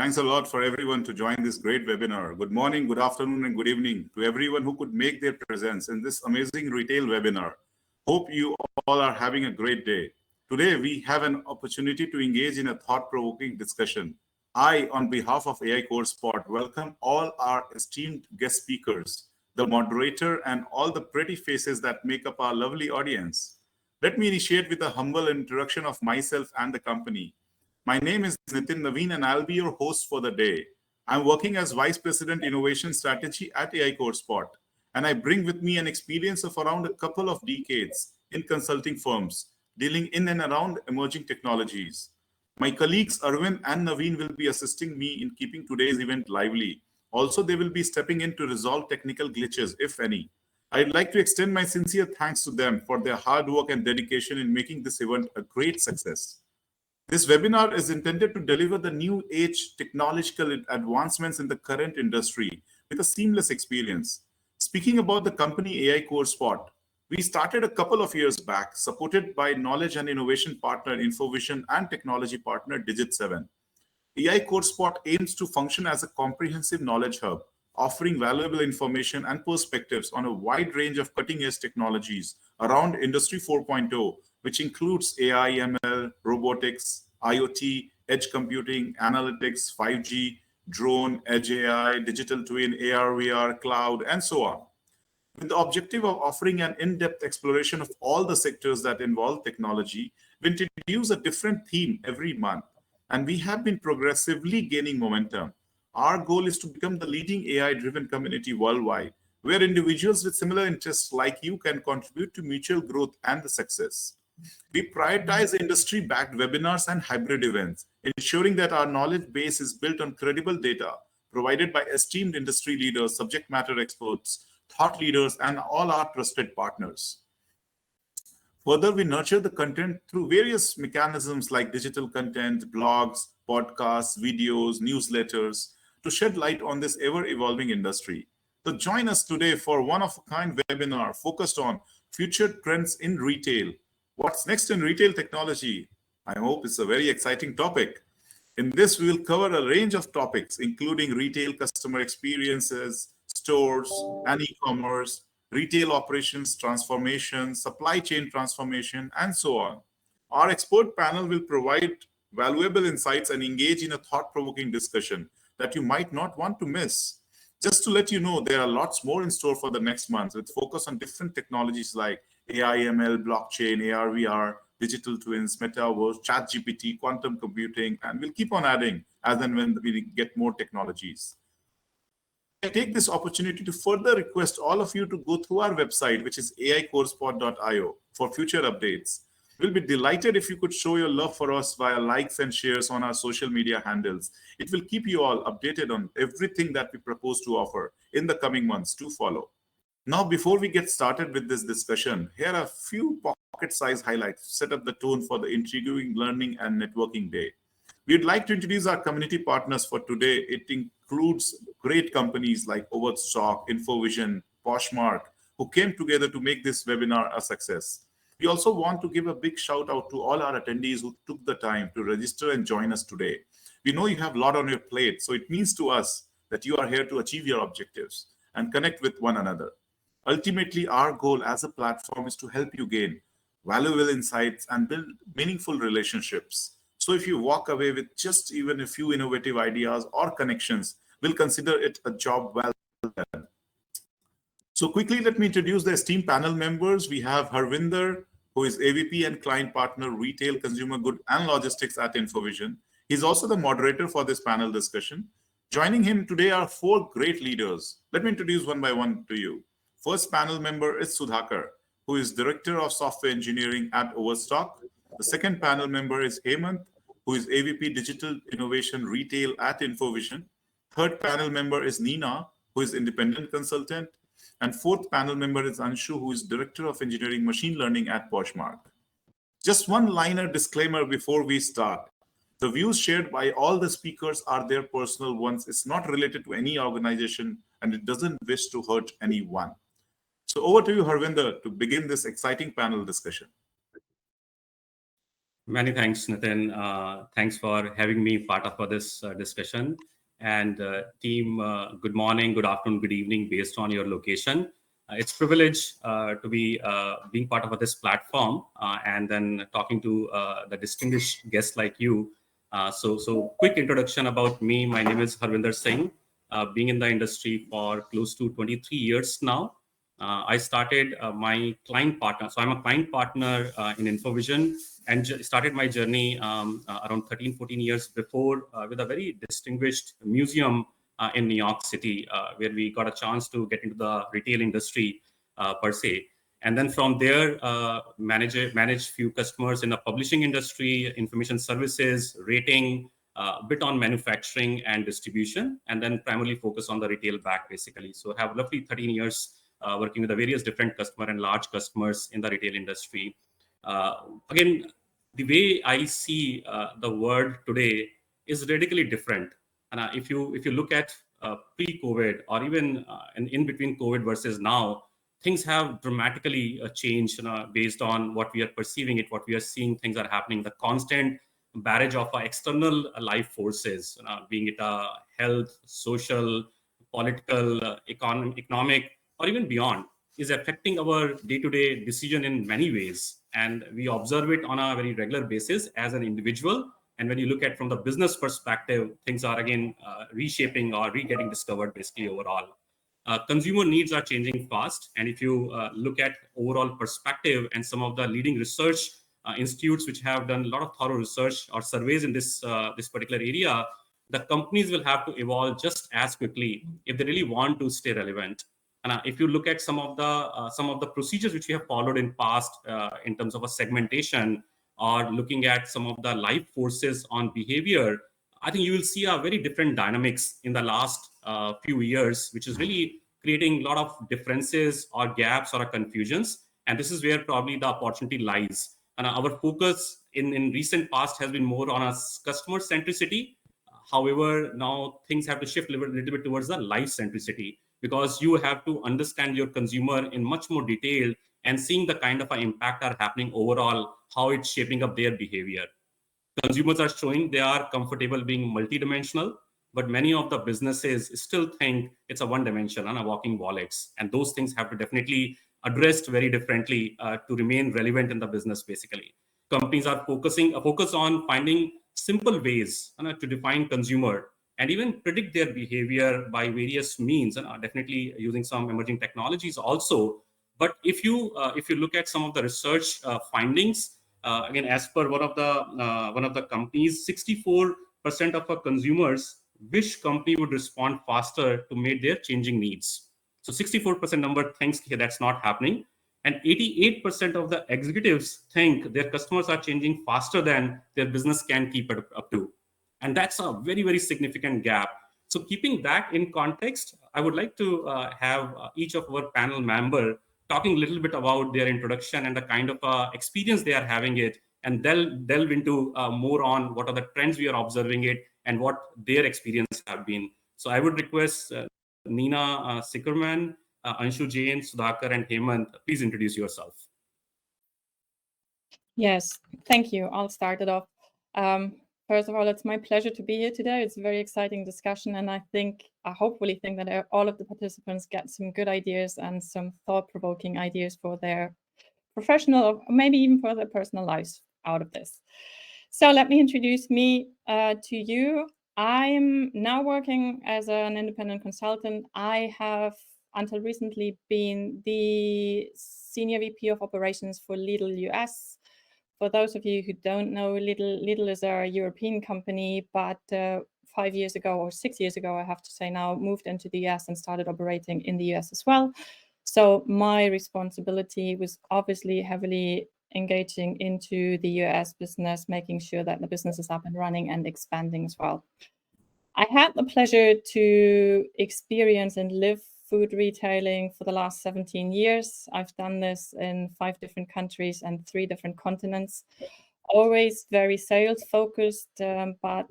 Thanks a lot for everyone to join this great webinar. Good morning, good afternoon, and good evening to everyone who could make their presence in this amazing retail webinar. Hope you all are having a great day. Today, we have an opportunity to engage in a thought-provoking discussion. I, on behalf of AI CoreSpot, welcome all our esteemed guest speakers, the moderator, and all the pretty faces that make up our lovely audience. Let me initiate with a humble introduction of myself and the company. My name is Nitin Naveen, and I'll be your host for the day. I'm working as Vice President Innovation Strategy at AI CoreSpot, and I bring with me an experience of around a couple of decades in consulting firms dealing in and around emerging technologies. My colleagues Arvind and Naveen will be assisting me in keeping today's event lively. Also, they will be stepping in to resolve technical glitches, if any. I'd like to extend my sincere thanks to them for their hard work and dedication in making this event a great success. This webinar is intended to deliver the new age technological advancements in the current industry with a seamless experience. Speaking about the company AI CoreSpot, we started a couple of years back, supported by knowledge and innovation partner InfoVision and technology partner Digit7. AI CoreSpot aims to function as a comprehensive knowledge hub, offering valuable information and perspectives on a wide range of cutting-edge technologies around Industry 4.0, which includes AI, ML, robotics, IoT, edge computing, analytics, 5G, drone, edge AI, digital twin, AR, VR, cloud, and so on, with the objective of offering an in-depth exploration of all the sectors that involve technology. We introduce a different theme every month, and we have been progressively gaining momentum. Our goal is to become the leading AI-driven community worldwide, where individuals with similar interests like you can contribute to mutual growth and the success. We prioritize industry-backed webinars and hybrid events, ensuring that our knowledge base is built on credible data provided by esteemed industry leaders, subject matter experts, thought leaders, and all our trusted partners. Further, we nurture the content through various mechanisms like digital content, blogs, podcasts, videos, newsletters to shed light on this ever-evolving industry. So join us today for one-of-a-kind webinar focused on future trends in retail. What's next in retail technology? I hope it's a very exciting topic. In this, we will cover a range of topics, including retail customer experiences, stores and e-commerce, retail operations transformation, supply chain transformation, and so on. Our expert panel will provide valuable insights and engage in a thought-provoking discussion that you might not want to miss. Just to let you know, there are lots more in store for the next month with focus on different technologies like AI, ML, blockchain, AR, VR, digital twins, metaverse, ChatGPT, quantum computing, and we'll keep on adding as and when we get more technologies. I take this opportunity to further request all of you to go through our website, which is aicorespot.io, for future updates. We'll be delighted if you could show your love for us via likes and shares on our social media handles. It will keep you all updated on everything that we propose to offer in the coming months to follow. Now, before we get started with this discussion, here are a few pocket-sized highlights to set up the tone for the intriguing learning and networking day. We'd like to introduce our community partners for today. It includes great companies like Overstock, InfoVision, Poshmark, who came together to make this webinar a success. We also want to give a big shout out to all our attendees who took the time to register and join us today. We know you have a lot on your plate, so it means to us that you are here to achieve your objectives and connect with one another. Ultimately, our goal as a platform is to help you gain valuable insights and build meaningful relationships. So if you walk away with just even a few innovative ideas or connections, we'll consider it a job well done. So quickly, let me introduce the esteemed panel members. We have Harvinder, who is AVP and Client Partner, Retail, Consumer Good and Logistics at InfoVision. He's also the moderator for this panel discussion. Joining him today are four great leaders. Let me introduce one by one to you. First panel member is Sudhakar, who is Director of Software Engineering at Overstock. The second panel member is Hemant, who is AVP Digital Innovation Retail at InfoVision. Third panel member is Nina, who is Independent Consultant. And fourth panel member is Anshu, who is Director of Engineering Machine Learning at Poshmark. Just one liner disclaimer before we start. The views shared by all the speakers are their personal ones. It's not related to any organization and it doesn't wish to hurt anyone. So over to you, Harvinder, to begin this exciting panel discussion. Many thanks, Nitin. Thanks for having me part of this discussion. And team, good morning, good afternoon, good evening, based on your location. It's a privilege to be being part of this platform and then talking to the distinguished guests like you. So quick introduction about me. My name is Harvinder Singh, being in the industry for close to 23 years now. I started my client partner. So I'm a client partner in InfoVision and started my journey around 13, 14 years before with a very distinguished museum in New York City, where we got a chance to get into the retail industry per se. And then from there, manage few customers in the publishing industry, information services, rating, a bit on manufacturing and distribution, and then primarily focus on the retail back basically. So have roughly 13 years working with the various different customer and large customers in the retail industry. Again, the way I see the world today is radically different. And if you look at pre-COVID or even in between COVID versus now, things have dramatically changed based on what we are perceiving it, what we are seeing, things are happening. The constant barrage of external life forces, being it health, social, political, economic, or even beyond, is affecting our day-to-day decision in many ways. And we observe it on a very regular basis as an individual. And when you look at from the business perspective, things are again reshaping or re-getting discovered basically overall. Consumer needs are changing fast. And if you look at overall perspective and some of the leading research institutes which have done a lot of thorough research or surveys in this particular area, the companies will have to evolve just as quickly if they really want to stay relevant. And if you look at some of the procedures which we have followed in past in terms of a segmentation or looking at some of the life forces on behavior, I think you will see a very different dynamics in the last few years, which is really creating a lot of differences or gaps or confusions. And this is where probably the opportunity lies. And our focus in recent past has been more on a customer centricity. However, now things have to shift a little bit towards the life centricity, because you have to understand your consumer in much more detail and seeing the kind of impact are happening overall, how it's shaping up their behavior. Consumers are showing they are comfortable being multidimensional, but many of the businesses still think it's a one dimension and a walking wallets. And those things have to definitely addressed very differently to remain relevant in the business basically. Companies are focus on finding simple ways to define consumer and even predict their behavior by various means, and are definitely using some emerging technologies also. But if you look at some of the research findings, again, as per one of the companies, 64% of our consumers wish company would respond faster to meet their changing needs. So 64% number thinks that's not happening, and 88% of the executives think their customers are changing faster than their business can keep it up to, and that's a very very significant gap. So keeping that in context, I would like to have each of our panel member talking a little bit about their introduction and the kind of experience they are having it, and delve into more on what are the trends we are observing it and what their experience have been. So I would request Nina Sickerman, Anshu Jain, Sudhakar, and Hemant, please introduce yourself. Yes, thank you. I'll start it off. First of all, it's my pleasure to be here today. It's a very exciting discussion, and I hopefully think that all of the participants get some good ideas and some thought-provoking ideas for their professional or maybe even for their personal lives out of this. So let me introduce me to you. I'm now working as an independent consultant. I have until recently been the Senior VP of Operations for Lidl US. For those of you who don't know, Lidl is a European company, but 5 years ago or 6 years ago, I have to say now, moved into the US and started operating in the US as well. So my responsibility was obviously heavily engaging into the US business, making sure that the business is up and running and expanding as well. I had the pleasure to experience and live food retailing for the last 17 years. I've done this in 5 different countries and 3 different continents. Always very sales focused, but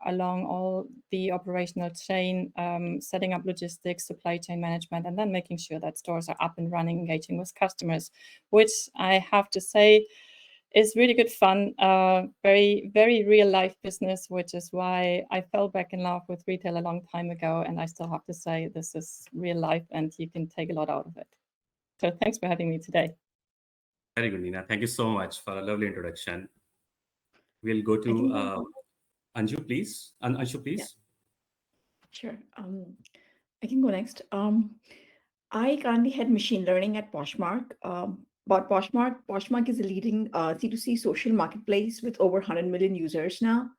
along all the operational chain, setting up logistics, supply chain management, and then making sure that stores are up and running, engaging with customers, which I have to say is really good fun, very, very real life business, which is why I fell back in love with retail a long time ago. And I still have to say this is real life and you can take a lot out of it. So thanks for having me today. Very good, Nina. Thank you so much for a lovely introduction. We'll go to Anshu, please. Anshu, please. Yeah. Sure. I can go next. I currently head machine learning at Poshmark. About Poshmark, Poshmark is a leading C2C social marketplace with over 100 million users now.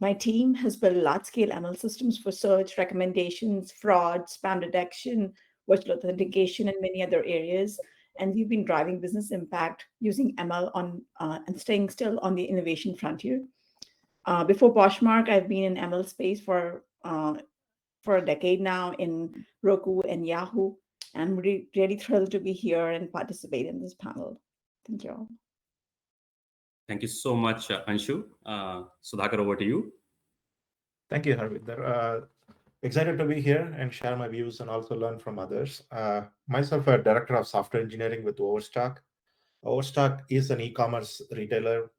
My team has built large-scale ML systems for search, recommendations, fraud, spam detection, virtual authentication, and many other areas. And we've been driving business impact using ML on and staying still on the innovation frontier. Before Poshmark, I've been in ML space for a decade now in Roku and Yahoo. I'm really thrilled to be here and participate in this panel. Thank you all. Thank you so much, Anshu. Sudhakar, over to you. Thank you, Harvinder. Excited to be here and share my views and also learn from others. Myself, a director of software engineering with Overstock. Overstock is an e-commerce retailer,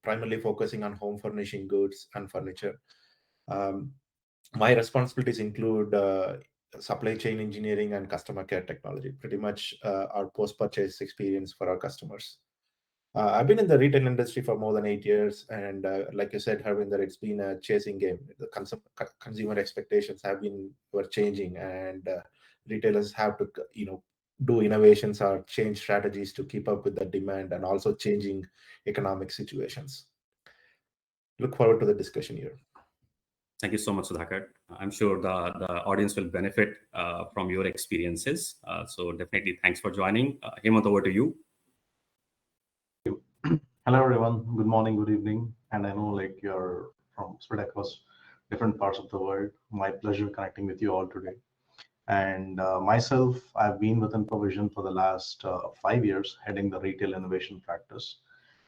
primarily focusing on home furnishing goods and furniture. My responsibilities include supply chain engineering and customer care technology, pretty much our post-purchase experience for our customers. I've been in the retail industry for more than 8 years, and like you said, Harvinder, it's been a chasing game. The consumer expectations were changing, and retailers have to, do innovations or change strategies to keep up with the demand and also changing economic situations. Look forward to the discussion here. Thank you so much, Sudhakar. I'm sure the audience will benefit from your experiences. So definitely thanks for joining. Hemant, over to you. Hello, everyone. Good morning, good evening. And I know you're from spread across different parts of the world. My pleasure connecting with you all today. And myself, I've been with InfoVision for the last 5 years, heading the retail innovation practice,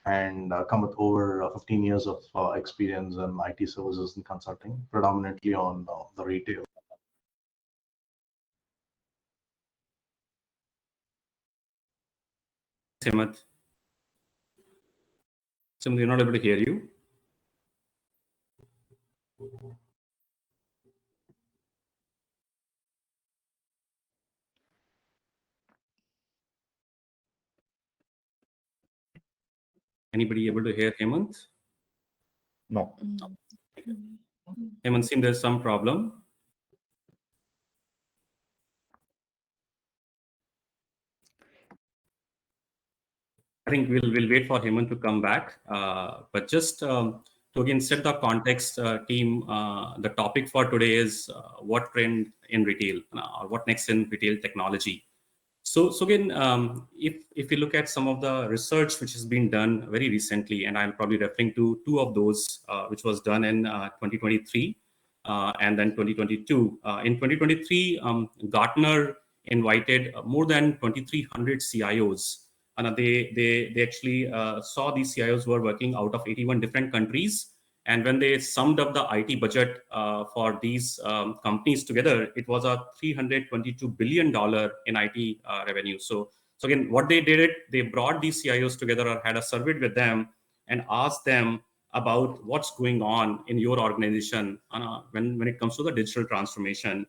and come with over 15 years of experience in IT services and consulting, predominantly on the retail. Hemant. Hemant, we're not able to hear you. Anybody able to hear Hemant? No. Hemant, seems there's some problem. I think we'll wait for Hemant to come back. But just to again set the context, team, the topic for today is what trend in retail, or what next in retail technology. So again, if you look at some of the research which has been done very recently, and I'm probably referring to two of those, which was done in 2023 and then 2022. In 2023, Gartner invited more than 2,300 CIOs. And they actually saw these CIOs were working out of 81 different countries. And when they summed up the IT budget for these companies together, it was a $322 billion in IT revenue. So again, what they did, they brought these CIOs together or had a survey with them and asked them about what's going on in your organization when it comes to the digital transformation.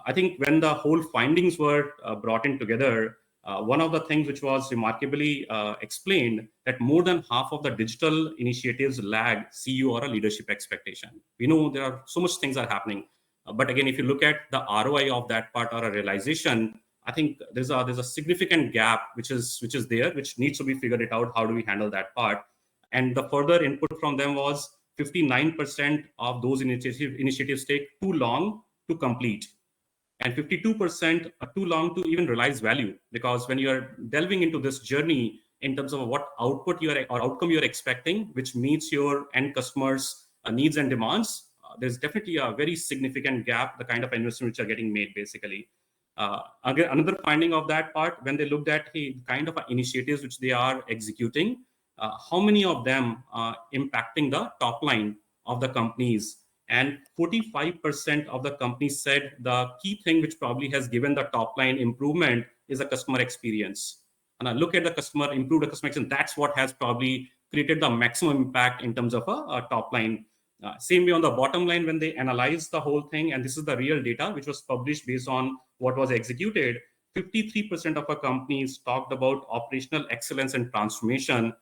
I think when the whole findings were brought in together, one of the things which was remarkably explained that more than half of the digital initiatives lag CEO or a leadership expectation. We know there are so much things are happening, but again, if you look at the ROI of that part or a realization, I think there's a significant gap which is there, which needs to be figured it out. How do we handle that part? And the further input from them was 59% of those initiatives take too long to complete. And 52% are too long to even realize value, because when you're delving into this journey in terms of what output or outcome you're expecting, which meets your end customers' needs and demands, there's definitely a very significant gap, the kind of investment which are getting made, basically. Again, another finding of that part, when they looked at the kind of initiatives which they are executing, how many of them are impacting the top line of the companies. And 45% of the companies said the key thing which probably has given the top line improvement is the customer experience. and I look at the customer, improve the customer experience. That's what has probably created the maximum impact in terms of a top line. Same way on the bottom line, when they analyze the whole thing, and this is the real data which was published based on what was executed, 53% of our companies talked about operational excellence and transformation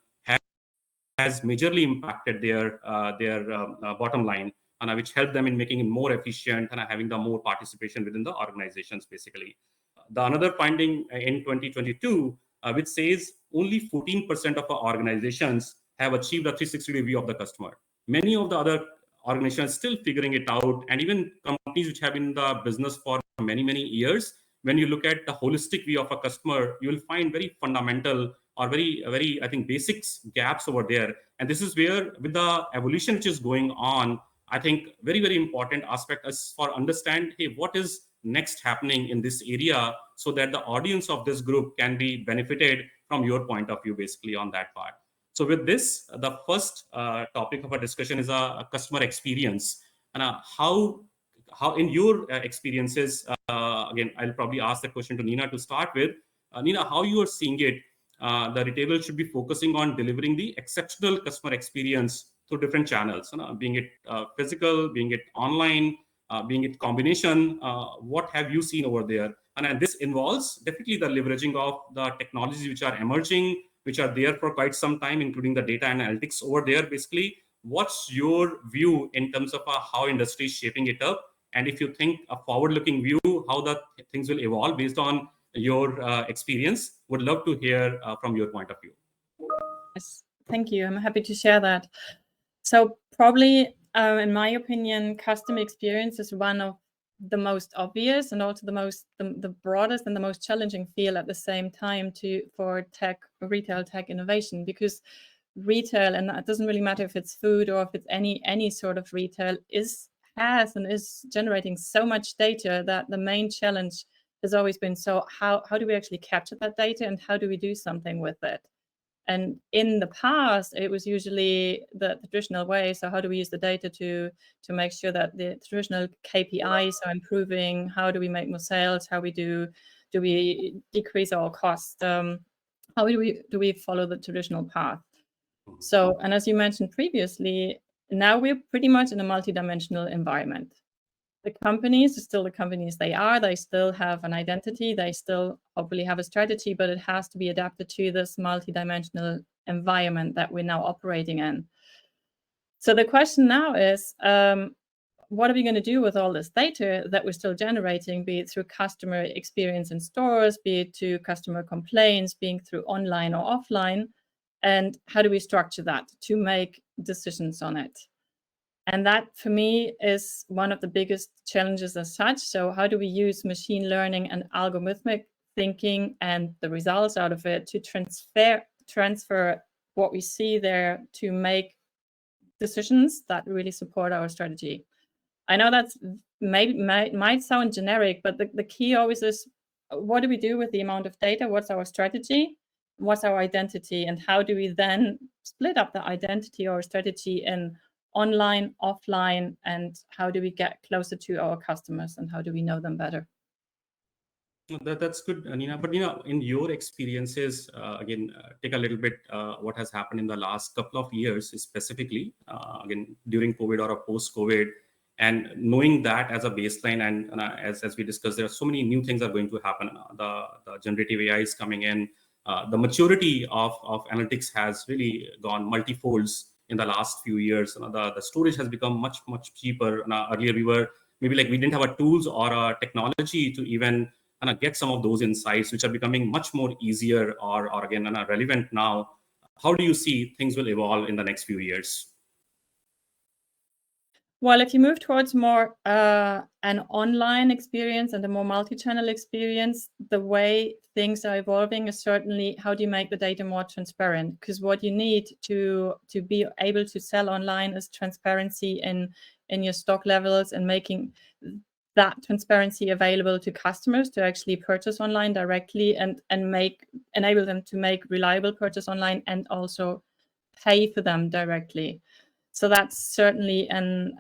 has majorly impacted their bottom line, and which helped them in making it more efficient and having the more participation within the organizations, basically. The another finding in 2022, which says only 14% of our organizations have achieved a 360-degree view of the customer. Many of the other organizations still figuring it out, and even companies which have been in the business for many, many years, when you look at the holistic view of a customer, you will find very fundamental or very, I think, basics gaps over there. And this is where, with the evolution which is going on, I think very, very important aspect is for understand, hey, what is next happening in this area, so that the audience of this group can be benefited from your point of view, basically, on that part. So with this, the first topic of our discussion is a customer experience. And how in your experiences, again, I'll probably ask the question to Nina to start with. Nina, how you are seeing it? The retailer should be focusing on delivering the exceptional customer experience through different channels, being it physical, being it online, being it combination. What have you seen over there? And this involves definitely the leveraging of the technologies which are emerging, which are there for quite some time, including the data analytics over there. Basically, what's your view in terms of how industry is shaping it up? And if you think a forward-looking view, how the things will evolve based on your experience, would love to hear from your point of view. Yes, thank you. I'm happy to share that. So probably, in my opinion, customer experience is one of the most obvious and also the broadest and the most challenging field at the same time for retail tech innovation, because retail, and it doesn't really matter if it's food or if it's any sort of retail, has and is generating so much data that the main challenge has always been, so how do we actually capture that data and how do we do something with it? And in the past, it was usually the traditional way. So how do we use the data to make sure that the traditional KPIs are improving? How do we make more sales? How do we decrease our costs? How do we follow the traditional path? So, and as you mentioned previously, now we're pretty much in a multidimensional environment. The companies are still the companies they are. They still have an identity. They still hopefully have a strategy, but it has to be adapted to this multidimensional environment that we're now operating in. So the question now is, what are we going to do with all this data that we're still generating, be it through customer experience in stores, be it to customer complaints, being through online or offline, and how do we structure that to make decisions on it? And that, for me, is one of the biggest challenges as such. So how do we use machine learning and algorithmic thinking and the results out of it to transfer what we see there to make decisions that really support our strategy? I know that's might sound generic, but the key always is, what do we do with the amount of data? What's our strategy? What's our identity? And how do we then split up the identity or strategy in online, offline, and how do we get closer to our customers and how do we know them better? That's good, Nina. But in your experiences, again, take a little bit what has happened in the last couple of years, specifically, again, during COVID or post-COVID, and knowing that as a baseline, and as we discussed, there are so many new things are going to happen. The generative AI is coming in. The maturity of analytics has really gone multifolds in the last few years. The storage has become much cheaper. Earlier we didn't have a tools or a technology to even get some of those insights, which are becoming much more easier or again relevant now. How do you see things will evolve in the next few years? Well, if you move towards more an online experience and a more multi-channel experience, the way things are evolving is certainly how do you make the data more transparent? Because what you need to be able to sell online is transparency in your stock levels and making that transparency available to customers to actually purchase online directly and enable them to make reliable purchase online and also pay for them directly. So that's certainly an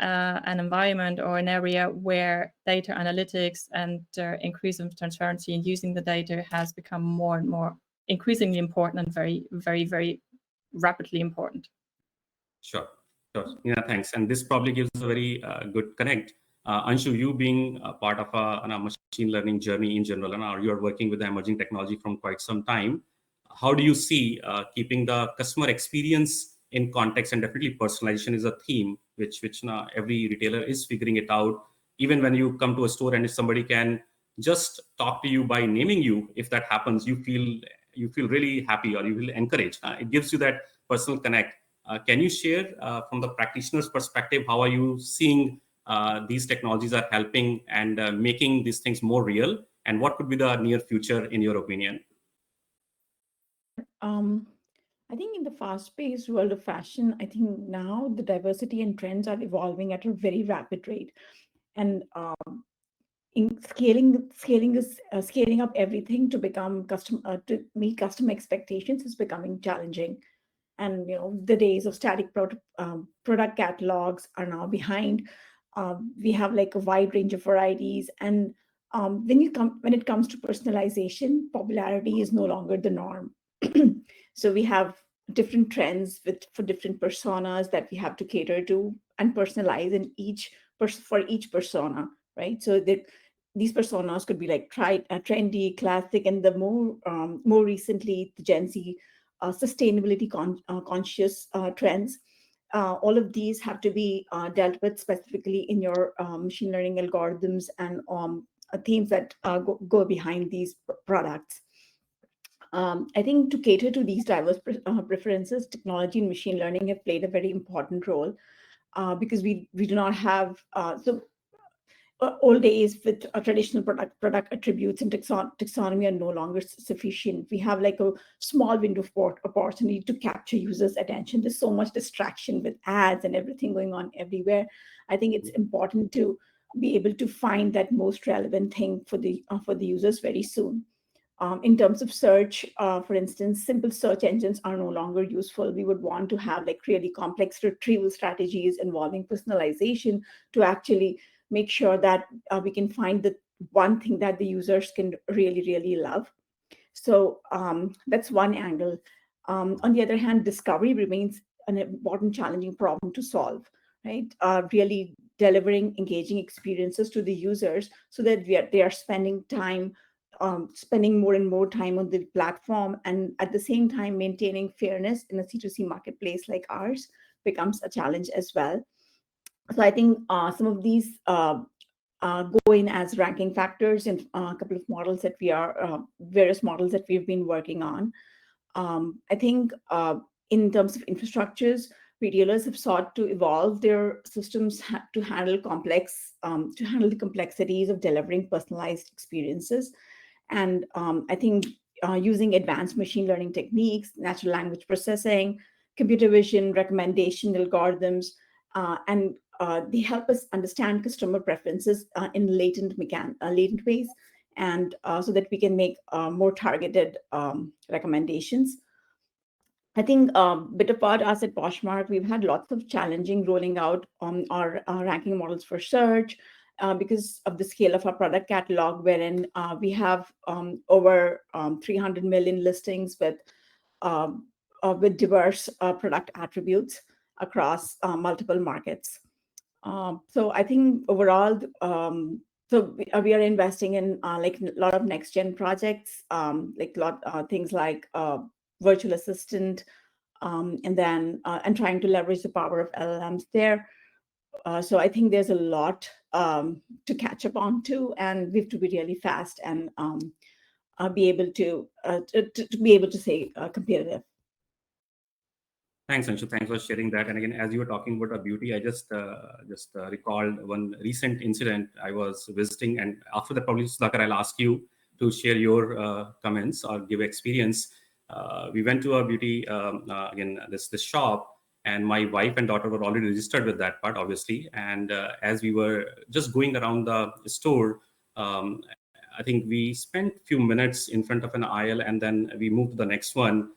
environment or an area where data analytics and increase of transparency and using the data has become more and more increasingly important and very, very, very rapidly important. Sure. Yeah, thanks. And this probably gives a very good connect. Anshu, you being a part of a machine learning journey in general, and you are working with the emerging technology from quite some time. How do you see keeping the customer experience in context, and definitely personalization is a theme which now every retailer is figuring it out. Even when you come to a store and if somebody can just talk to you by naming you, if that happens, you feel really happy or you feel encouraged. It gives you that personal connect. Can you share from the practitioner's perspective, how are you seeing these technologies are helping and making these things more real? And what could be the near future in your opinion? I think in the fast-paced world of fashion, I think now the diversity and trends are evolving at a very rapid rate. And in scaling up everything to become to meet customer expectations is becoming challenging. And the days of static product catalogs are now behind. We have like a wide range of varieties, and when it comes to personalization, popularity is no longer the norm. So we have different trends for different personas that we have to cater to and personalize for each persona, right? So that these personas could be like trendy, classic, and the more recently the Gen Z sustainability conscious trends. All of these have to be dealt with specifically in your machine learning algorithms and themes that go behind these products. I think to cater to these diverse preferences, technology and machine learning have played a very important role because we do not have old days with traditional product attributes and taxonomy are no longer sufficient. We have like a small window of opportunity to capture users' attention. There's so much distraction with ads and everything going on everywhere. I think it's important to be able to find that most relevant thing for the users very soon. In terms of search, for instance, simple search engines are no longer useful. We would want to have like really complex retrieval strategies involving personalization to actually make sure that we can find the one thing that the users can really, really love. So that's one angle. On the other hand, discovery remains an important, challenging problem to solve, right? Really delivering engaging experiences to the users so that they are spending more and more time on the platform, and at the same time maintaining fairness in a C2C marketplace like ours becomes a challenge as well. So I think some of these go in as ranking factors in a couple of models that various models that we've been working on. I think in terms of infrastructures, retailers have sought to evolve their systems to handle the complexities of delivering personalized experiences. And I think using advanced machine learning techniques, natural language processing, computer vision, recommendation algorithms, and they help us understand customer preferences in latent ways, and so that we can make more targeted recommendations. I think a bit about us at Poshmark, we've had lots of challenging rolling out our ranking models for search because of the scale of our product catalog, wherein we have over 300 million listings with diverse product attributes across multiple markets. So I think overall, we are investing in like a lot of next gen projects, like things like virtual assistant, and trying to leverage the power of LLMs there. So I think there's a lot to catch up on too, and we have to be really fast and be able to stay competitive. Thanks, Anshu. Thanks for sharing that. And again, as you were talking about beauty, I just recalled one recent incident. I was visiting, and after that, probably Sudhakar, I'll ask you to share your comments or give experience. We went to a beauty again this shop, and my wife and daughter were already registered with that part, obviously. And as we were just going around the store, I think we spent a few minutes in front of an aisle, and then we moved to the next one.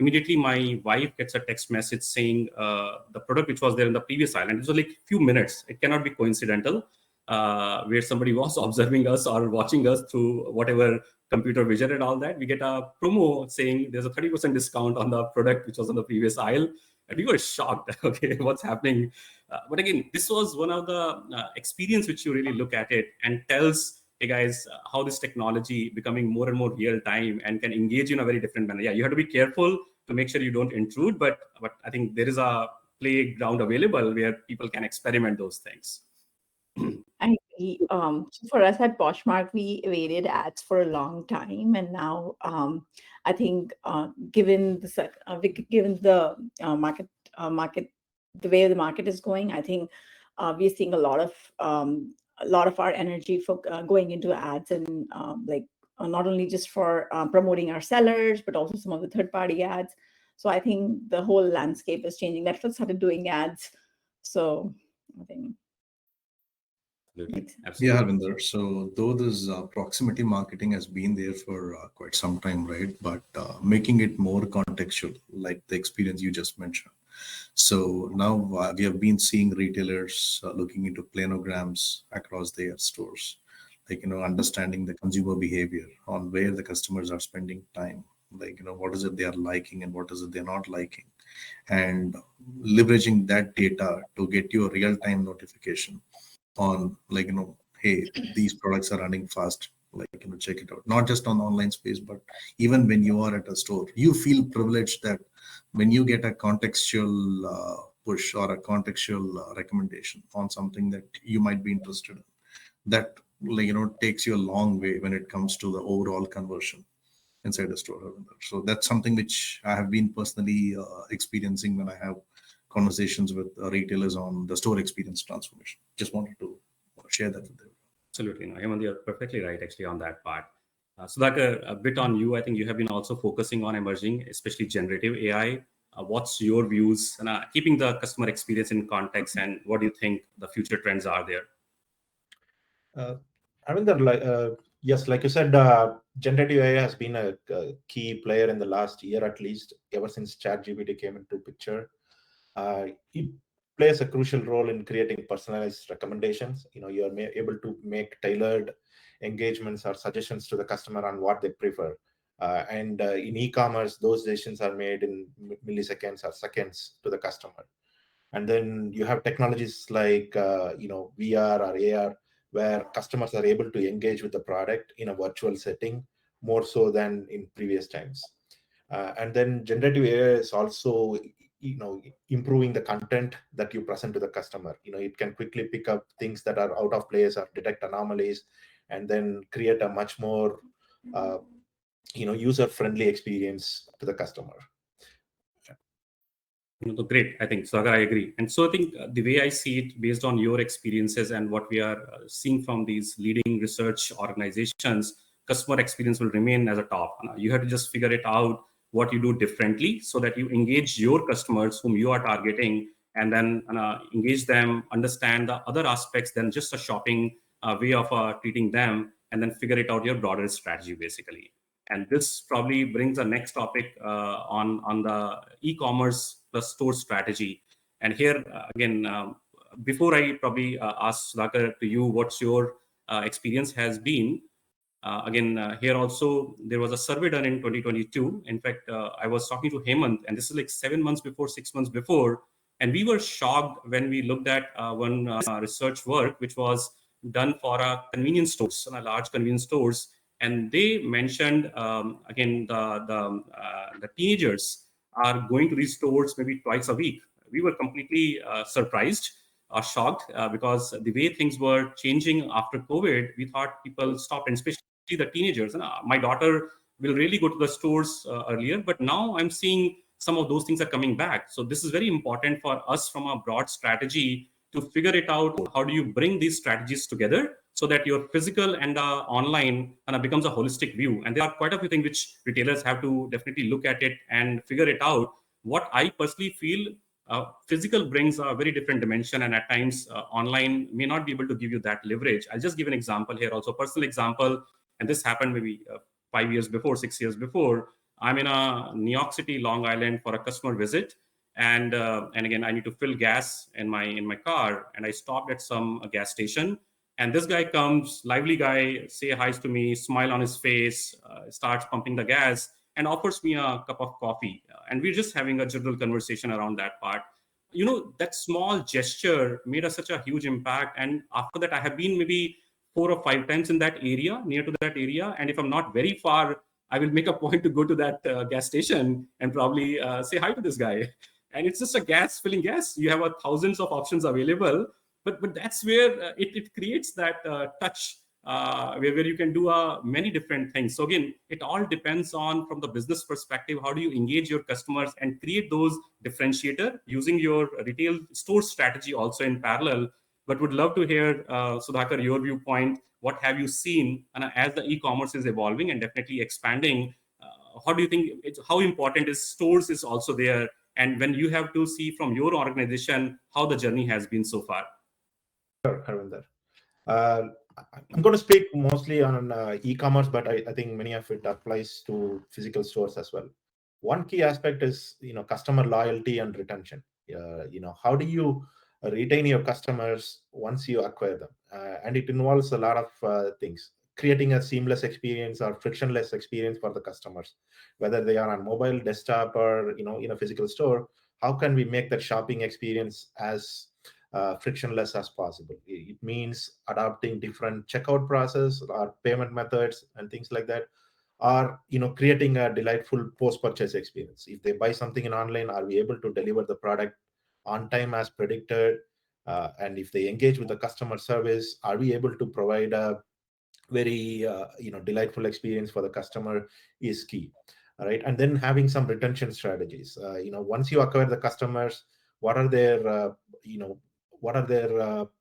Immediately, my wife gets a text message saying the product which was there in the previous aisle, and it was like a few minutes. It cannot be coincidental, where somebody was observing us or watching us through whatever computer vision and all that, we get a promo saying there's a 30% discount on the product which was on the previous aisle. And we were shocked. Okay, what's happening? But again, this was one of the experience which you really look at it and tells, hey guys, how this technology becoming more and more real time and can engage you in a very different manner. Yeah, you have to be careful to make sure you don't intrude, but I think there is a playground available where people can experiment those things. I agree. So for us at Poshmark, we evaded ads for a long time, and now I think given the market, the way the market is going, I think we're seeing a lot of our energy for going into ads and not only just for promoting our sellers, but also some of the third-party ads. So I think the whole landscape is changing. Netflix started doing ads, so I think. Absolutely. Yeah, Harvinder. So though this proximity marketing has been there for quite some time, right? But making it more contextual, like the experience you just mentioned. So now we have been seeing retailers looking into planograms across their stores, like, understanding the consumer behavior on where the customers are spending time, like, what is it they are liking and what is it they're not liking, and leveraging that data to get you a real-time notification on, like, hey, these products are running fast, like, check it out. Not just on the online space, but even when you are at a store, you feel privileged that when you get a contextual push or a contextual recommendation on something that you might be interested in, that, like, takes you a long way when it comes to the overall conversion inside the store. So that's something which I have been personally experiencing when I have conversations with retailers on the store experience transformation. Just wanted to share that with them. Absolutely. Hemant, you're perfectly right actually on that part. Sudhakar, a bit on you. I think you have been also focusing on emerging, especially generative AI. What's your views and keeping the customer experience in context, and what do you think the future trends are there? Yes, like you said, generative AI has been a key player in the last year, at least ever since ChatGPT came into picture. It plays a crucial role in creating personalized recommendations. You're able to make tailored engagements or suggestions to the customer on what they prefer. And in e-commerce, those decisions are made in milliseconds or seconds to the customer. And then you have technologies like VR or AR, where customers are able to engage with the product in a virtual setting more so than in previous times. And then generative AI is also improving the content that you present to the customer. It can quickly pick up things that are out of place or detect anomalies, and then create a much more user-friendly experience to the customer. Great. I think, Sagar, I agree. And so I think the way I see it, based on your experiences and what we are seeing from these leading research organizations, customer experience will remain as a top. You have to just figure it out what you do differently so that you engage your customers whom you are targeting, and then engage them, understand the other aspects than just a shopping way of treating them, and then figure it out your broader strategy, basically. And this probably brings the next topic on the e-commerce plus store strategy. And here, again, before I probably ask Sudhakar to you, what's your experience has been? Here also, there was a survey done in 2022. In fact, I was talking to Hemant, and this is like 6 months before. And we were shocked when we looked at one research work, which was done for convenience stores, large convenience stores. And they mentioned, again, the teenagers are going to these stores maybe twice a week. We were completely surprised or shocked because the way things were changing after COVID, we thought people stopped, and especially the teenagers. And my daughter will really go to the stores earlier, but now I'm seeing some of those things are coming back. So this is very important for us from a broad strategy to figure it out. How do you bring these strategies together so that your physical and online becomes a holistic view? And there are quite a few things which retailers have to definitely look at it and figure it out. What I personally feel, physical brings a very different dimension, and at times online may not be able to give you that leverage. I'll just give an example here, also personal example, and this happened maybe 5 years before, 6 years before. I'm in New York City, Long Island for a customer visit. And again, I need to fill gas in my car, and I stopped at some gas station. And this guy comes, lively guy, say hi to me, smile on his face, starts pumping the gas, and offers me a cup of coffee. And we're just having a general conversation around that part. That small gesture made such a huge impact. And after that, I have been maybe 4 or 5 times in that area, near to that area. And if I'm not very far, I will make a point to go to that gas station and probably say hi to this guy. And it's just a gas, filling gas. You have thousands of options available, but that's where it creates that touch where you can do many different things. So again, it all depends on, from the business perspective, how do you engage your customers and create those differentiator using your retail store strategy also in parallel. But would love to hear, Sudhakar, your viewpoint. What have you seen as the e-commerce is evolving and definitely expanding? How do you think, how important is stores is also there? And when you have to see from your organization, how the journey has been so far? Sure, Harvinder. I'm going to speak mostly on e-commerce, but I think many of it applies to physical stores as well. One key aspect is, customer loyalty and retention. How do you retain your customers once you acquire them? And it involves a lot of things. Creating a seamless experience or frictionless experience for the customers, whether they are on mobile, desktop, or in a physical store. How can we make that shopping experience as frictionless as possible? It means adopting different checkout process or payment methods and things like that, or creating a delightful post-purchase experience. If they buy something in online, are we able to deliver the product on time as predicted? And if they engage with the customer service, are we able to provide a very delightful experience for the customer is key. All right. And then having some retention strategies. Once you acquire the customers, what are their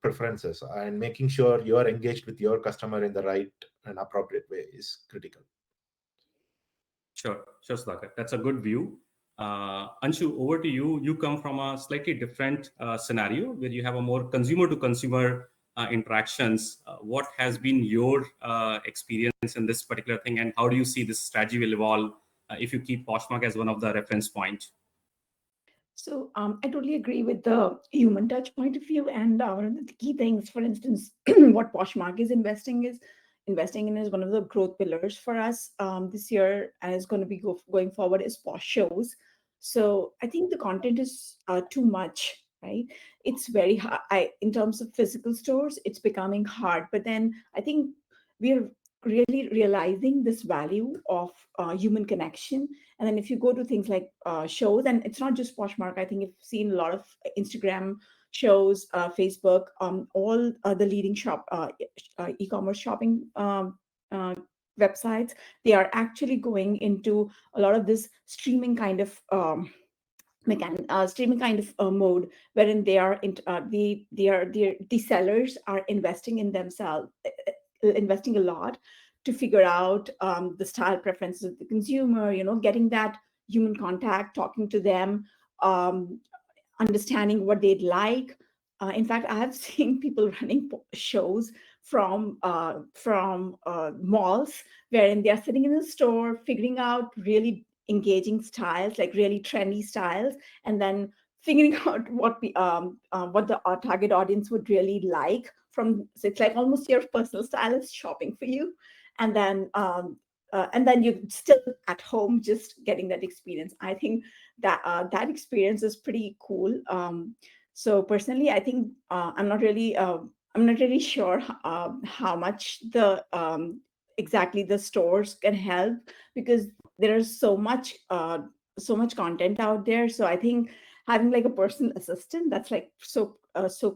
preferences, and making sure you are engaged with your customer in the right and appropriate way is critical. Sure, Sudhakar. That's a good view. Anshu, over to you. You come from a slightly different scenario where you have a more consumer-to-consumer interactions. What has been your experience in this particular thing, and how do you see this strategy will evolve if you keep Poshmark as one of the reference points? So I totally agree with the human touch point of view. And one of the key things, for instance, what Poshmark is investing in is one of the growth pillars for us this year, and is going to be going forward, is Posh Shows. So I think the content is too much, right? It's very hard. In terms of physical stores, it's becoming hard. But then I think we're really realizing this value of human connection. And then if you go to things like shows, and it's not just Poshmark, I think you've seen a lot of Instagram shows, Facebook, all the leading e-commerce shopping websites, they are actually going into a lot of this streaming kind of mode, wherein the sellers are investing in themselves, investing a lot to figure out the style preferences of the consumer, getting that human contact, talking to them, understanding what they'd like. In fact, I have seen people running shows from malls, wherein they're sitting in the store, figuring out really engaging styles, like really trendy styles, and then figuring out what the target audience would really like. So it's like almost your personal stylist shopping for you, and then you're still at home just getting that experience. I think that that experience is pretty cool. So personally, I think I'm not really sure how much exactly the stores can help, because there is so much content out there. So I think having like a personal assistant, that's like so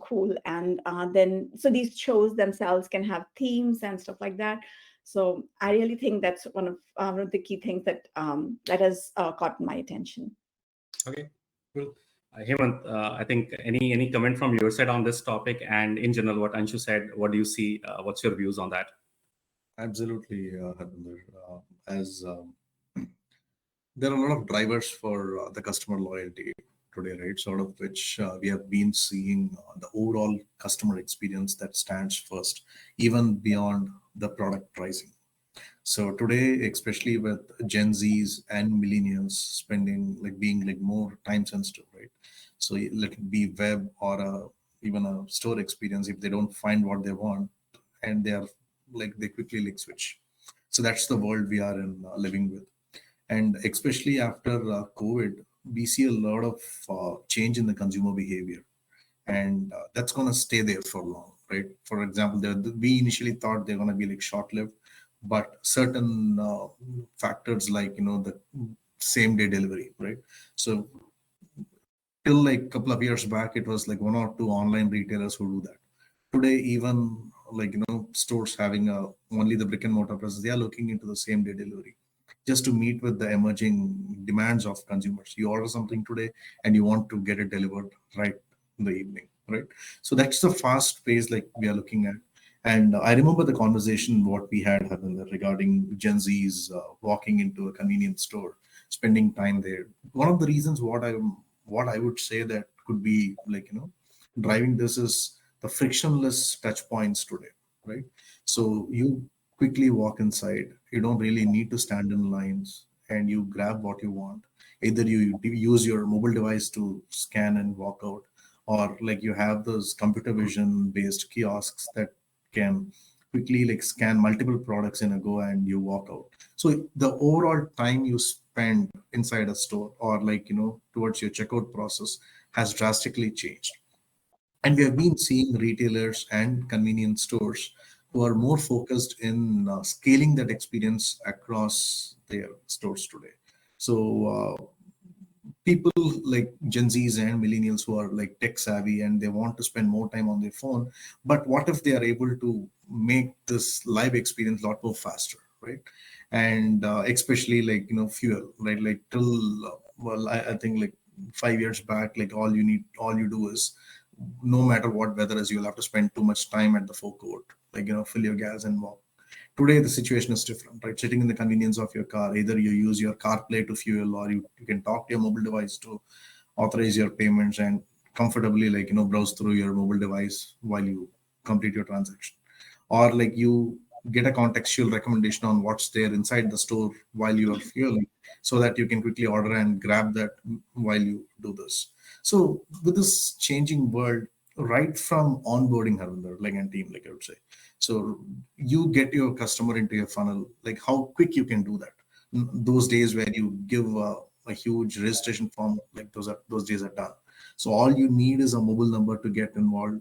cool. And then so these shows themselves can have themes and stuff like that. So I really think that's one of the key things that has caught my attention. Okay, cool. Hemant, I think any comment from your side on this topic, and in general what Anshu said, what do you see? What's your views on that? Absolutely, Harvinder. As there are a lot of drivers for the customer loyalty today, right? Sort of which we have been seeing the overall customer experience that stands first, even beyond the product pricing. So today, especially with Gen Zs and millennials being more time sensitive, right? So let it be web or even a store experience. If they don't find what they want, and they quickly switch. So that's the world we are in living with. And especially after COVID, we see a lot of change in the consumer behavior, and that's going to stay there for long, right? For example, we initially thought they're going to be short-lived, but certain factors like the same day delivery, right? So till a couple of years back, it was one or two online retailers who do that. Today, even stores having only the brick and mortar presence, they are looking into the same day delivery just to meet with the emerging demands of consumers. You order something today and you want to get it delivered right in the evening, right? So that's the fast pace we are looking at. And I remember the conversation what we had regarding Gen Zs walking into a convenience store, spending time there. One of the reasons what I would say that could be driving this is the frictionless touch points today, right? So you quickly walk inside. You don't really need to stand in lines, and you grab what you want. Either you use your mobile device to scan and walk out, or you have those computer vision based kiosks that can quickly scan multiple products in a go and you walk out. So the overall time you spend inside a store or towards your checkout process has drastically changed. And we have been seeing retailers and convenience stores who are more focused in scaling that experience across their stores today. So people like Gen Zs and millennials who are tech savvy and they want to spend more time on their phone, but what if they are able to make this live experience a lot more faster, right? And especially fuel, right? I think 5 years back, all you do is, no matter what weather is, you'll have to spend too much time at the forecourt, fill your gas and walk. Today, the situation is different, right? Sitting in the convenience of your car, either you use your CarPlay to fuel, or you can talk to your mobile device to authorize your payments and comfortably, browse through your mobile device while you complete your transaction. Or you get a contextual recommendation on what's there inside the store while you are fueling, so that you can quickly order and grab that while you do this. So with this changing world, right from onboarding, Harvinder, and team, I would say, so you get your customer into your funnel, how quick you can do that. Those days where you give a huge registration form, those days are done. So all you need is a mobile number to get involved,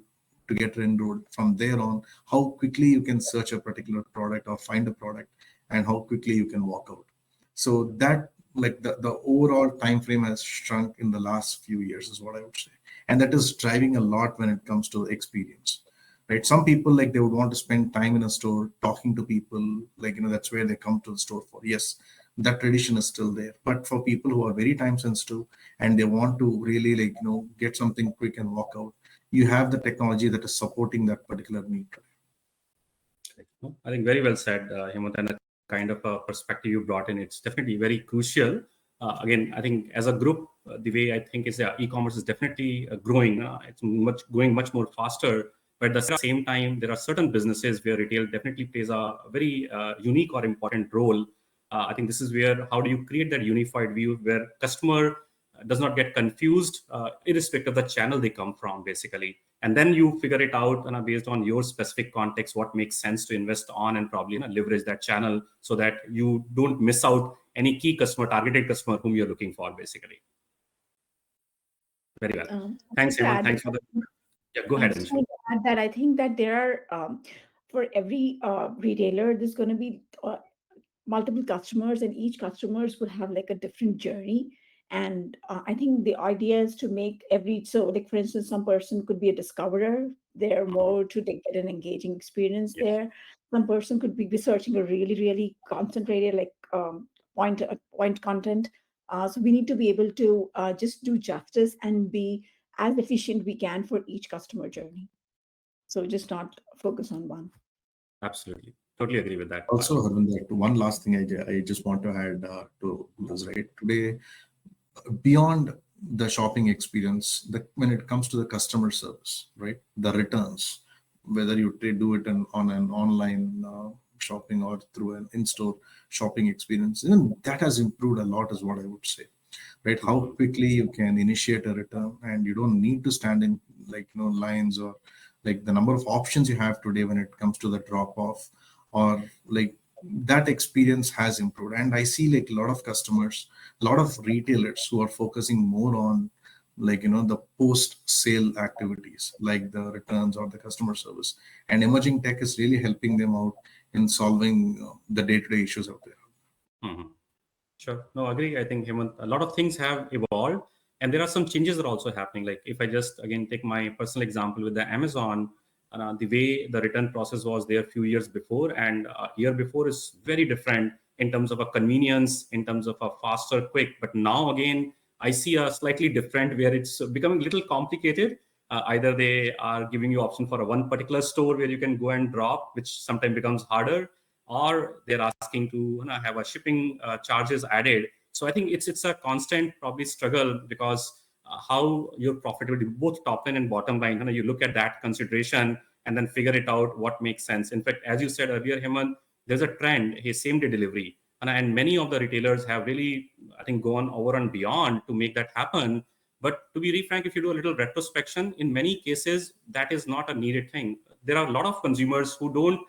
to get enrolled. From there on, how quickly you can search a particular product or find a product, and how quickly you can walk out. So that the overall time frame has shrunk in the last few years is what I would say. And that is driving a lot when it comes to experience, right? Some people they would want to spend time in a store talking to people, that's where they come to the store for. Yes, that tradition is still there. But for people who are very time sensitive and they want to really get something quick and walk out, you have the technology that is supporting that particular need. I think very well said, Hemant, and the kind of perspective you brought in, it's definitely very crucial. Again, I think as a group, the way I think is that e-commerce is definitely growing. It's going much more faster. But at the same time, there are certain businesses where retail definitely plays a very unique or important role. I think this is where, how do you create that unified view where customer does not get confused, irrespective of the channel they come from, basically. And then you figure it out based on your specific context, what makes sense to invest on and probably leverage that channel so that you don't miss out any key customer, targeted customer whom you're looking for, basically. Very well. Thanks, Hemant. Thanks for the... Yeah, go ahead. Add that I think that there are, for every retailer, there's going to be multiple customers, and each customers will have a different journey. And I think the idea is to make so for instance, some person could be a discoverer. They're more to get an engaging experience there. Some person could be researching a really, really concentrated point content. So we need to be able to just do justice and be as efficient we can for each customer journey. So just not focus on one. Absolutely. Totally agree with that. Also, Harvinder, one last thing I just want to add to this, right? Today, beyond the shopping experience, when it comes to the customer service, right? The returns, whether you do it on an online shopping or through an in-store shopping experience, even that has improved a lot is what I would say, right? How quickly you can initiate a return and you don't need to stand in lines or like the number of options you have today when it comes to the drop off, or like that experience has improved. And I see like a lot of customers, a lot of retailers who are focusing more on like, the post sale activities like the returns or the customer service, and emerging tech is really helping them out in solving the day-to-day issues out there. Mhm. Sure. No, agree. I think, Hemant, a lot of things have evolved, and there are some changes that are also happening. Like if I just again take my personal example with the Amazon, the way the return process was there a few years before and a year before is very different in terms of a convenience, in terms of a faster, quick. But now again, I see a slightly different where it's becoming a little complicated. Either they are giving you option for a one particular store where you can go and drop, which sometimes becomes harder, or they're asking to have a shipping charges added. So I think it's a constant probably struggle, because how your profitability, both top line and bottom line, you look at that consideration and then figure it out what makes sense. In fact, as you said earlier, Hemant, there's a trend, same day delivery. And many of the retailers have really, I think, gone over and beyond to make that happen. But to be really frank, if you do a little retrospection, in many cases, that is not a needed thing. There are a lot of consumers who don't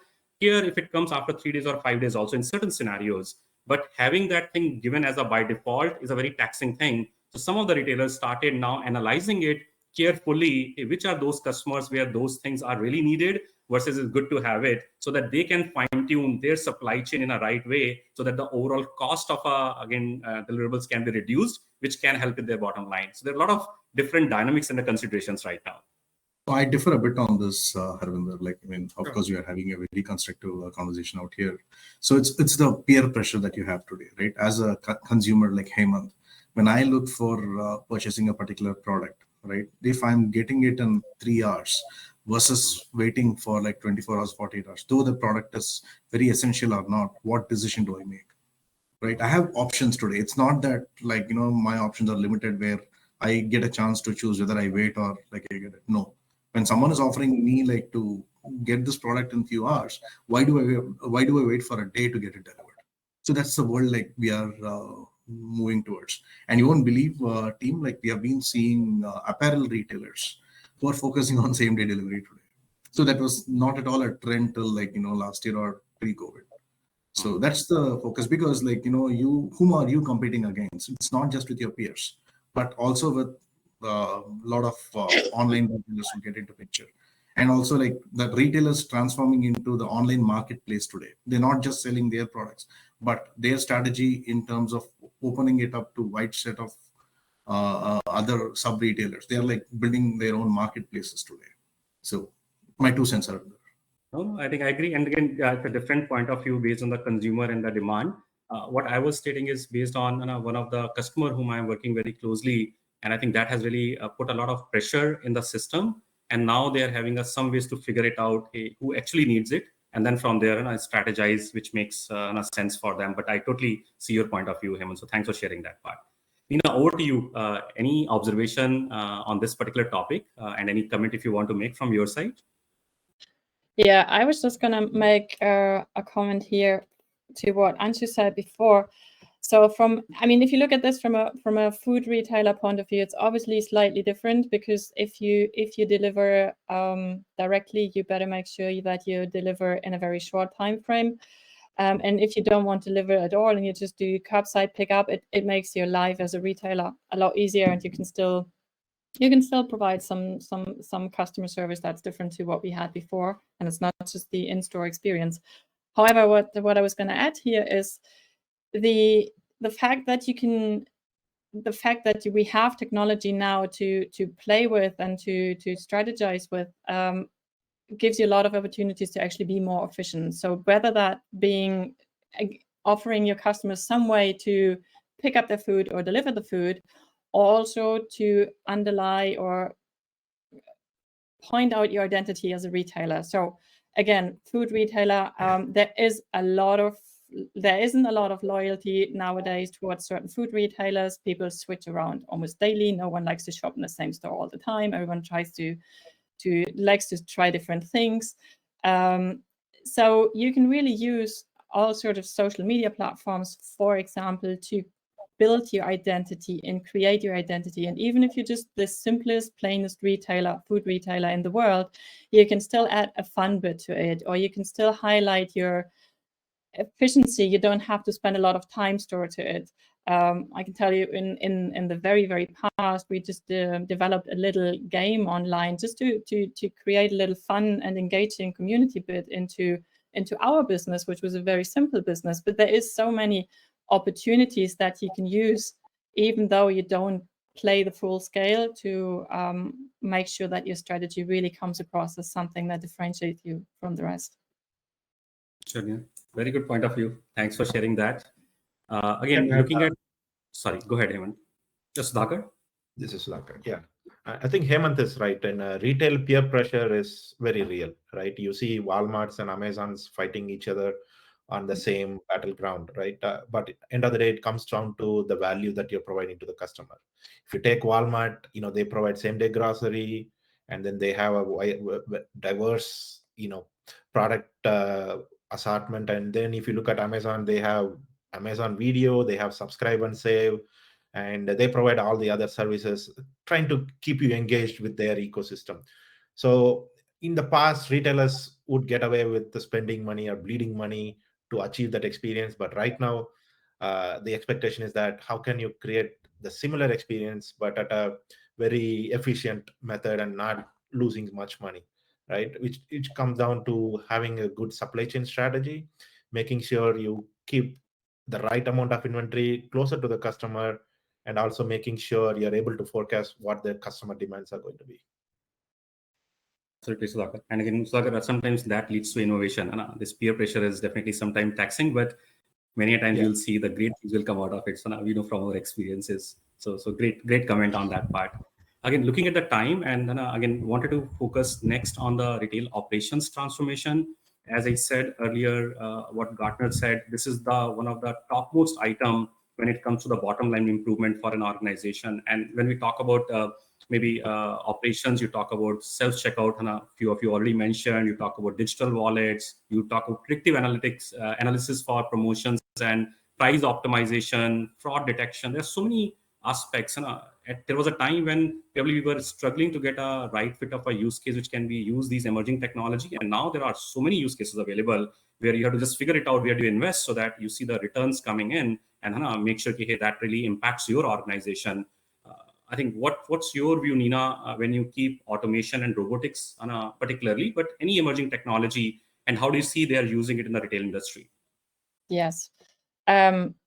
care if it comes after 3 days or 5 days also in certain scenarios. But having that thing given as a by default is a very taxing thing. So some of the retailers started now analyzing it carefully, which are those customers where those things are really needed versus it's good to have it, so that they can fine tune their supply chain in a right way, so that the overall cost of deliverables can be reduced, which can help with their bottom line. So there are a lot of different dynamics and the considerations right now. I differ a bit on this, Harvinder. Like, I mean, of course, we are having a very constructive conversation out here. So it's the peer pressure that you have today, right? As a consumer like Hemant, when I look for purchasing a particular product, right? If I'm getting it in 3 hours versus waiting for like 24 hours, 48 hours, though the product is very essential or not, what decision do I make? Right? I have options today. It's not that like, my options are limited where I get a chance to choose whether I wait or like I get it. No. When someone is offering me like to get this product in few hours, why do I wait for a day to get it delivered? So that's the world like we are moving towards. And you won't believe, team, like we have been seeing apparel retailers who are focusing on same day delivery today. So that was not at all a trend till like last year or pre-COVID. So that's the focus, because like whom are you competing against? It's not just with your peers, but also with a lot of online retailers who get into picture. And also like the retailers transforming into the online marketplace today. They're not just selling their products, but their strategy in terms of opening it up to wide set of other sub retailers. They're like building their own marketplaces today. So my 2 cents are there. No, I think I agree. And again, it's a different point of view based on the consumer and the demand. What I was stating is based on one of the customer whom I'm working very closely. And I think that has really put a lot of pressure in the system. And now they are having some ways to figure it out, who actually needs it. And then from there, I strategize, which makes sense for them. But I totally see your point of view, Hemant. So thanks for sharing that part. Nina, over to you. Any observation on this particular topic and any comment if you want to make from your side? Yeah, I was just going to make a comment here to what Anshu said before. So if you look at this from a food retailer point of view, it's obviously slightly different, because if you deliver directly, you better make sure that you deliver in a very short time frame. And if you don't want to deliver at all and you just do curbside pickup, it makes your life as a retailer a lot easier, and you can still provide some customer service that's different to what we had before, and it's not just the in-store experience. However, what I was going to add here is the fact that we have technology now to play with and to strategize with gives you a lot of opportunities to actually be more efficient. So whether that being offering your customers some way to pick up their food or deliver the food, also to underlie or point out your identity as a retailer. So again, food retailer, there isn't a lot of loyalty nowadays towards certain food retailers. People switch around almost daily. No one likes to shop in the same store all the time. Everyone likes to try different things. So you can really use all sorts of social media platforms, for example, to build your identity and create your identity. And even if you're just the simplest, plainest retailer, food retailer in the world, you can still add a fun bit to it, or you can still highlight your efficiency. You don't have to spend a lot of time stored to it. I can tell you in the very, very past, we just developed a little game online just to create a little fun and engaging community bit into our business, which was a very simple business. But there is so many opportunities that you can use, even though you don't play the full scale, to make sure that your strategy really comes across as something that differentiates you from the rest. Sure, yeah. Very good point of view. Thanks for sharing that. Again, looking at, sorry, go ahead, Hemant. Just Sudhakar. This is Sudhakar. Yeah, I think Hemant is right. And retail peer pressure is very real, right? You see Walmarts and Amazons fighting each other on the same battleground, right? But end of the day, it comes down to the value that you're providing to the customer. If you take Walmart, they provide same-day grocery, and then they have a diverse, product assortment. And then if you look at Amazon, they have Amazon Video, they have Subscribe and Save, and they provide all the other services, trying to keep you engaged with their ecosystem. So in the past, retailers would get away with the spending money or bleeding money to achieve that experience. But right now, the expectation is that how can you create the similar experience, but at a very efficient method and not losing much money, right? Which comes down to having a good supply chain strategy, making sure you keep the right amount of inventory closer to the customer, and also making sure you're able to forecast what the customer demands are going to be. Absolutely, Sudhakar. And again, Sudhakar, sometimes that leads to innovation. And this peer pressure is definitely sometimes taxing, but many a times you'll see the great things will come out of it. So now we know from our experiences. So great comment on that part. Again, looking at the time, and then again, wanted to focus next on the retail operations transformation. As I said earlier, what Gartner said, this is one of the topmost item when it comes to the bottom line improvement for an organization. And when we talk about maybe operations, you talk about self-checkout, and a few of you already mentioned, you talk about digital wallets, you talk about predictive analytics, analysis for promotions and price optimization, fraud detection. There's so many aspects. And there was a time when probably we were struggling to get a right fit of a use case which can be used these emerging technology. And now there are so many use cases available where you have to just figure it out where to invest so that you see the returns coming in and make sure that really impacts your organization. I think what's your view, Nina, when you keep automation and robotics particularly, but any emerging technology, and how do you see they are using it in the retail industry? Yes.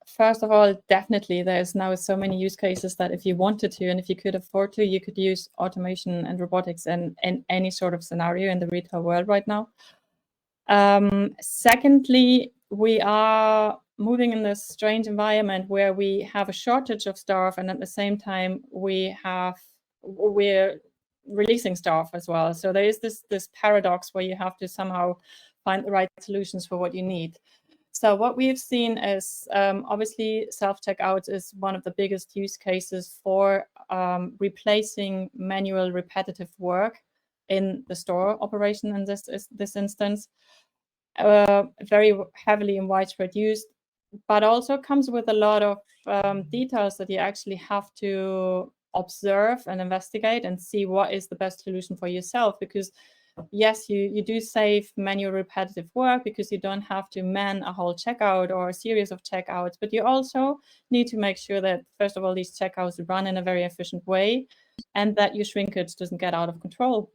First of all, definitely there's now so many use cases that if you wanted to and if you could afford to, you could use automation and robotics in any sort of scenario in the retail world right now. Secondly, we are moving in this strange environment where we have a shortage of staff, and at the same time we're releasing staff as well. So there is this paradox where you have to somehow find the right solutions for what you need. So what we've seen is obviously self-checkout is one of the biggest use cases for replacing manual repetitive work in the store operation in this instance. Very heavily and widespread use, but also comes with a lot of details that you actually have to observe and investigate and see what is the best solution for yourself. Because yes, you do save manual repetitive work because you don't have to man a whole checkout or a series of checkouts, but you also need to make sure that, first of all, these checkouts run in a very efficient way and that your shrinkage doesn't get out of control,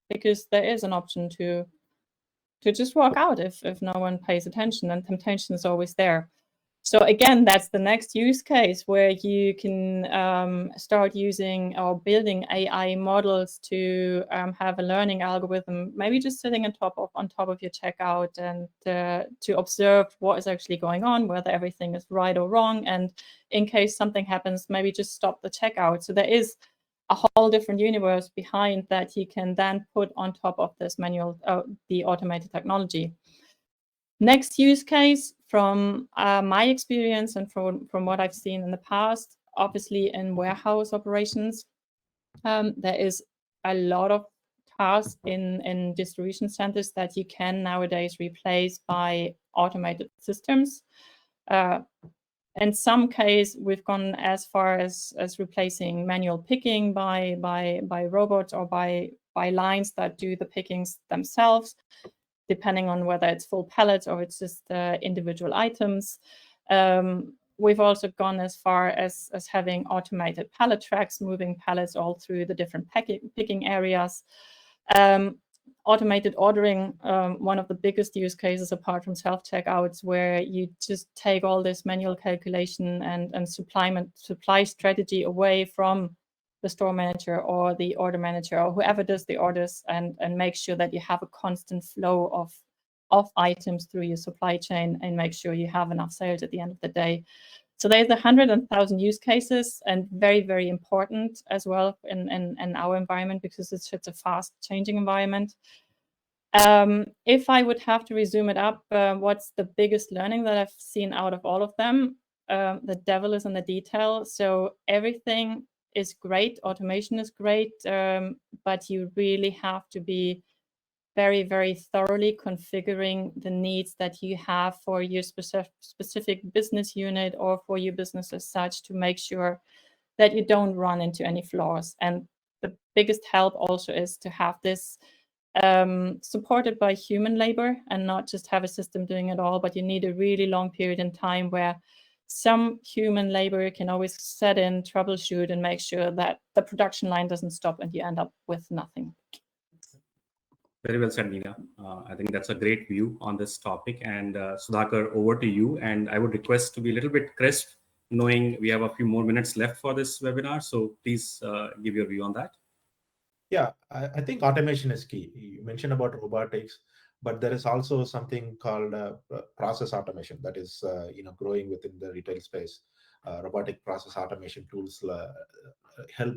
because there is an option to just walk out if no one pays attention, and temptation is always there. So again, that's the next use case where you can start using or building AI models to have a learning algorithm, maybe just sitting on top of your checkout, and to observe what is actually going on, whether everything is right or wrong, and in case something happens, maybe just stop the checkout. So there is a whole different universe behind that you can then put on top of this manual, the automated technology. Next use case, from my experience and from what I've seen in the past, obviously in warehouse operations, there is a lot of tasks in distribution centers that you can nowadays replace by automated systems. In some case, we've gone as far as replacing manual picking by robots or by lines that do the pickings themselves, depending on whether it's full pallets or it's just individual items. We've also gone as far as having automated pallet tracks, moving pallets all through the different picking areas. Automated ordering, one of the biggest use cases apart from self-checkouts, where you just take all this manual calculation and supply strategy away from the store manager or the order manager or whoever does the orders, and make sure that you have a constant flow of items through your supply chain and make sure you have enough sales at the end of the day. So there's 100,000 use cases, and very, very important as well in our environment, because it's such a fast changing environment. If I would have to resume it up, what's the biggest learning that I've seen out of all of them? The devil is in the detail. So everything is great, automation is great, but you really have to be very, very thoroughly configuring the needs that you have for your specific business unit or for your business as such, to make sure that you don't run into any flaws. And the biggest help also is to have this supported by human labor and not just have a system doing it all, but you need a really long period in time where some human labor can always set in, troubleshoot, and make sure that the production line doesn't stop and you end up with nothing. Very well said, Meena. I think that's a great view on this topic. And Sudhakar, over to you. And I would request to be a little bit crisp, knowing we have a few more minutes left for this webinar. So please give your view on that. Yeah, I think automation is key. You mentioned about robotics, but there is also something called process automation that is growing within the retail space. Robotic process automation tools help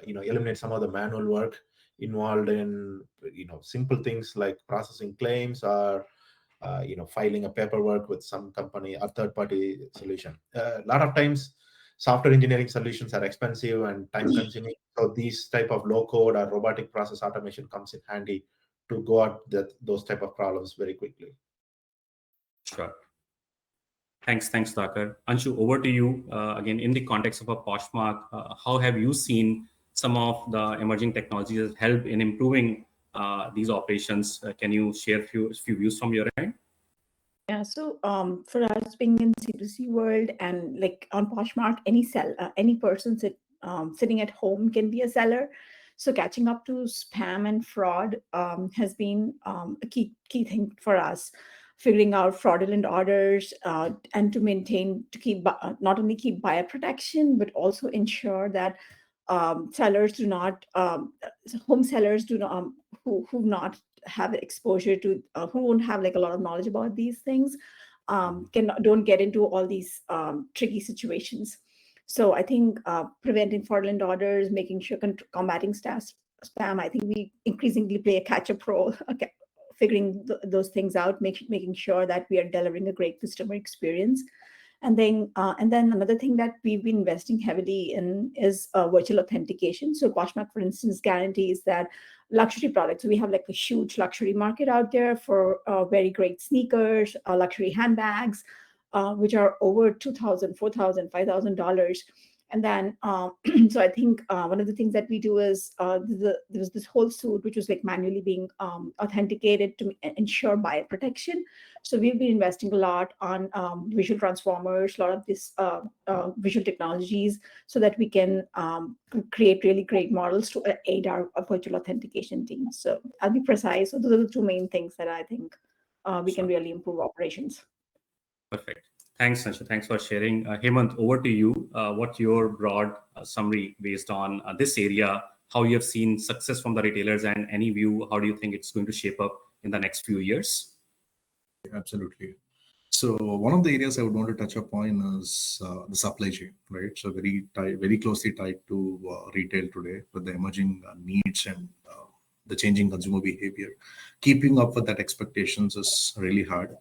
eliminate some of the manual work involved in simple things like processing claims or filing a paperwork with some company or third-party solution. A lot of times software engineering solutions are expensive and time consuming, so these type of low code or robotic process automation comes in handy to go at those type of problems very quickly. Sure. Thanks, Sudhakar. Anshu, over to you. Again, in the context of a Poshmark, how have you seen some of the emerging technologies that help in improving these operations? Can you share a few views from your end? Yeah, so for us being in C2C world and like on Poshmark, any person sitting at home can be a seller. So catching up to spam and fraud has been a key thing for us. Figuring out fraudulent orders and to keep not only keep buyer protection, but also ensure that sellers do not, home sellers do not, who not have exposure to, who won't have like a lot of knowledge about these things, don't get into all these tricky situations. So I think preventing fraudulent orders, making sure combating spam, I think we increasingly play a catch-up role. Okay, figuring those things out, making sure that we are delivering a great customer experience. And then another thing that we've been investing heavily in is virtual authentication. So Poshmark, for instance, guarantees that luxury products, we have like a huge luxury market out there for very great sneakers, luxury handbags, which are over $2,000, $4,000, $5,000. And then, so I think one of the things that we do is there was this whole suite which was like manually being authenticated to ensure buyer protection. So we've been investing a lot on visual transformers, a lot of this visual technologies, so that we can create really great models to aid our virtual authentication team. So I'll be precise. So those are the two main things that I think we can really improve operations. Perfect. Thanks, Anshu. Thanks for sharing. Hemant, over to you. What's your broad summary based on this area, how you have seen success from the retailers, and any view, how do you think it's going to shape up in the next few years? Absolutely. So one of the areas I would want to touch upon is the supply chain, right? So very closely tied to retail today with the emerging needs and the changing consumer behavior. Keeping up with that expectations is really hard.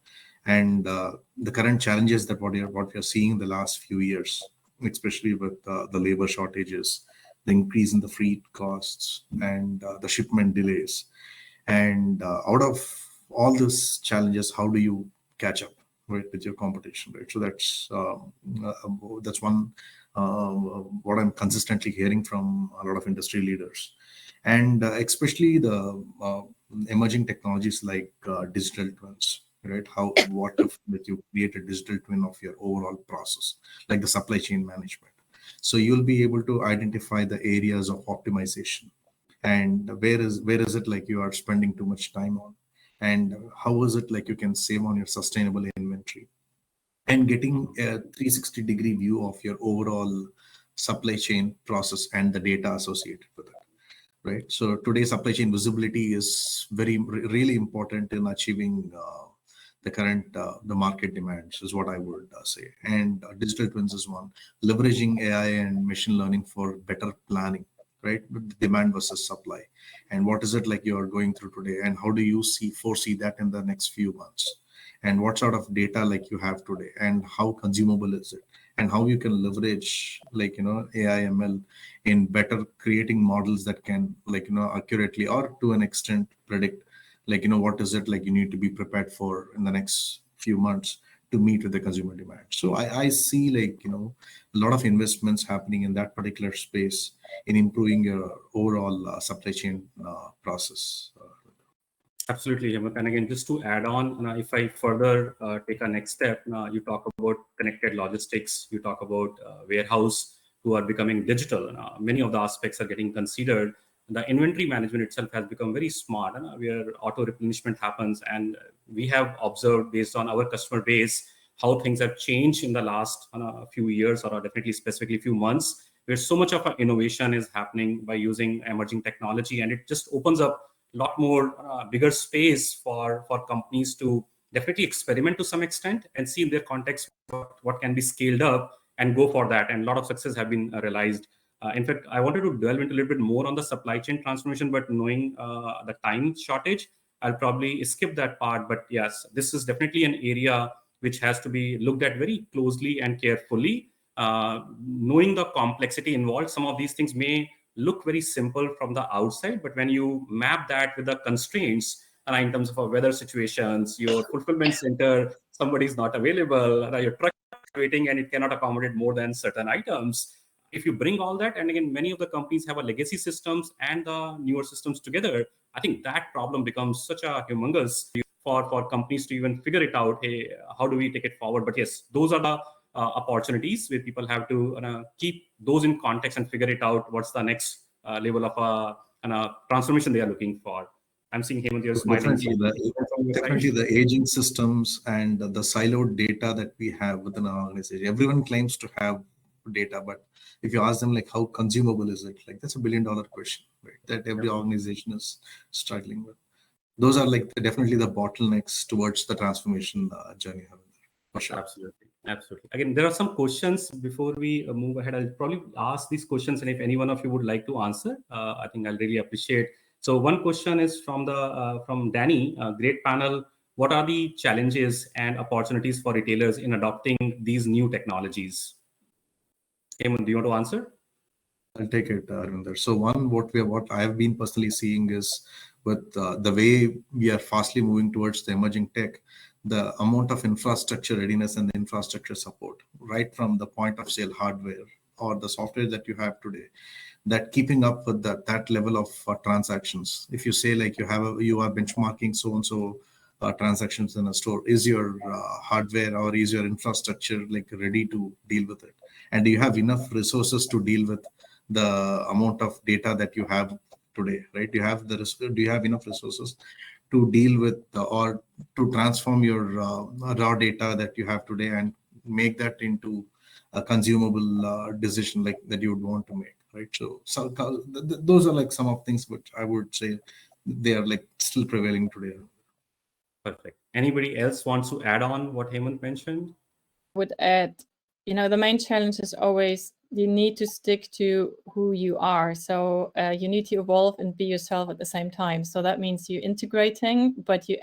And the current challenges that what we are seeing in the last few years, especially with the labor shortages, the increase in the freight costs, and the shipment delays. And out of all those challenges, how do you catch up, right, with your competition, right? So that's one what I'm consistently hearing from a lot of industry leaders, and especially the emerging technologies like digital twins, right? What if that you create a digital twin of your overall process, like the supply chain management? So you'll be able to identify the areas of optimization, and where is it like you are spending too much time on, and how is it like you can save on your sustainable inventory, and getting a 360-degree view of your overall supply chain process and the data associated with it, right? So today, supply chain visibility is really important in achieving the current the market demands, is what I would say. And digital twins is one, leveraging AI and machine learning for better planning, right? Demand versus supply, and what is it like you are going through today, and how do you foresee that in the next few months, and what sort of data like you have today, and how consumable is it, and how you can leverage like AI ML in better creating models that can accurately or to an extent predict what is it like you need to be prepared for in the next few months to meet with the consumer demand. So I see a lot of investments happening in that particular space in improving your overall supply chain process. Absolutely, Hemant. And again, just to add on, if I further take a next step, you talk about connected logistics, you talk about warehouse who are becoming digital. Many of the aspects are getting considered. The inventory management itself has become very smart, where auto replenishment happens. And we have observed based on our customer base how things have changed in the last few years, or definitely specifically few months, where so much of innovation is happening by using emerging technology. And it just opens up a lot more bigger space for companies to definitely experiment to some extent and see in their context what can be scaled up and go for that. And a lot of success have been realized. In fact, I wanted to delve into a little bit more on the supply chain transformation, but knowing the time shortage, I'll probably skip that part. But yes, this is definitely an area which has to be looked at very closely and carefully. Knowing the complexity involved, some of these things may look very simple from the outside, but when you map that with the constraints in terms of weather situations, your fulfillment center, somebody is not available, your truck is waiting and it cannot accommodate more than certain items. If you bring all that, and again, many of the companies have a legacy systems and the newer systems together, I think that problem becomes such a humongous for companies to even figure it out. Hey, how do we take it forward? But yes, those are the opportunities where people have to keep those in context and figure it out. What's the next level of transformation they are looking for? I'm seeing Hemant here smiling. Definitely the aging systems and the siloed data that we have within our organization. Everyone claims to have data, but if you ask them like how consumable is it, like that's $1 billion question, right? That every organization is struggling with. Those are like definitely the bottlenecks towards the transformation journey. For sure. Absolutely. Again, there are some questions before we move ahead. I'll probably ask these questions, and if any one of you would like to answer, I think I'll really appreciate. So one question is from Danny. Great panel. What are the challenges and opportunities for retailers in adopting these new technologies? Hemant, do you want to answer? I'll take it, Arvinder. So one, what I have been personally seeing is with the way we are fastly moving towards the emerging tech, the amount of infrastructure readiness and the infrastructure support, right from the point of sale hardware or the software that you have today, that keeping up with that level of transactions. If you say like you are benchmarking so and so transactions in a store, is your hardware or is your infrastructure like ready to deal with it? And do you have enough resources to deal with the amount of data that you have today, right? Do you have enough resources to deal with or to transform your raw data that you have today and make that into a consumable decision like that you would want to make, right? So those are like some of things which I would say they are like still prevailing today. Perfect. Anybody else wants to add on what Hemant mentioned? Would add, the main challenge is always you need to stick to who you are. So you need to evolve and be yourself at the same time. So that means you're integrating, but you're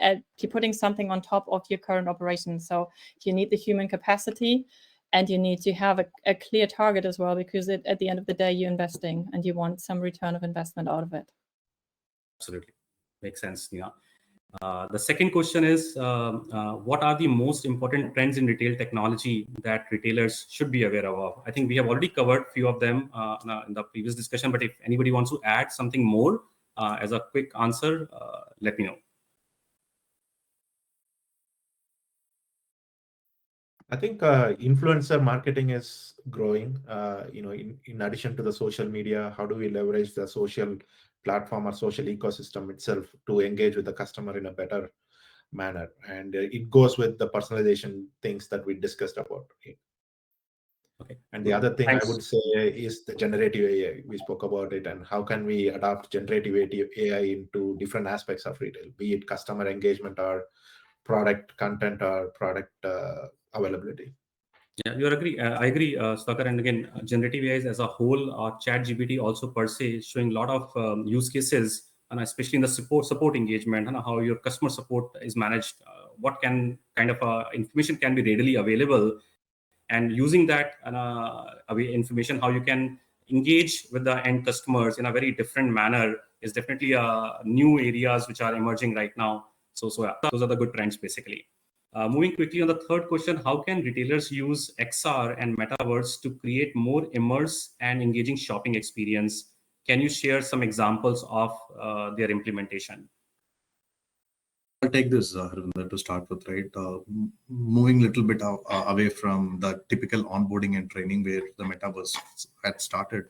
putting something on top of your current operation. So you need the human capacity, and you need to have a clear target as well, because at the end of the day, you're investing and you want some return of investment out of it. Absolutely. Makes sense, Neha. The second question is, what are the most important trends in retail technology that retailers should be aware of? I think we have already covered a few of them in the previous discussion, but if anybody wants to add something more as a quick answer, let me know. I think influencer marketing is growing. In addition to the social media, how do we leverage the social platform or social ecosystem itself to engage with the customer in a better manner? And it goes with the personalization things that we discussed about. Okay. And the other thing Thanks. I would say is the generative AI. We spoke about it, and how can we adopt generative AI into different aspects of retail, be it customer engagement or product content or product availability. Yeah, you agree. I agree, Sudhakar. And again, generative AI as a whole, ChatGPT also per se is showing a lot of use cases, and especially in the support engagement, and how your customer support is managed. What kind of information can be readily available, and using that information, how you can engage with the end customers in a very different manner is definitely new areas which are emerging right now. So yeah, those are the good trends basically. Moving quickly on the third question, how can retailers use XR and metaverse to create more immersive and engaging shopping experience? Can you share some examples of their implementation? I'll take this, Harvinder, to start with, right? Moving a little bit away from the typical onboarding and training where the metaverse had started.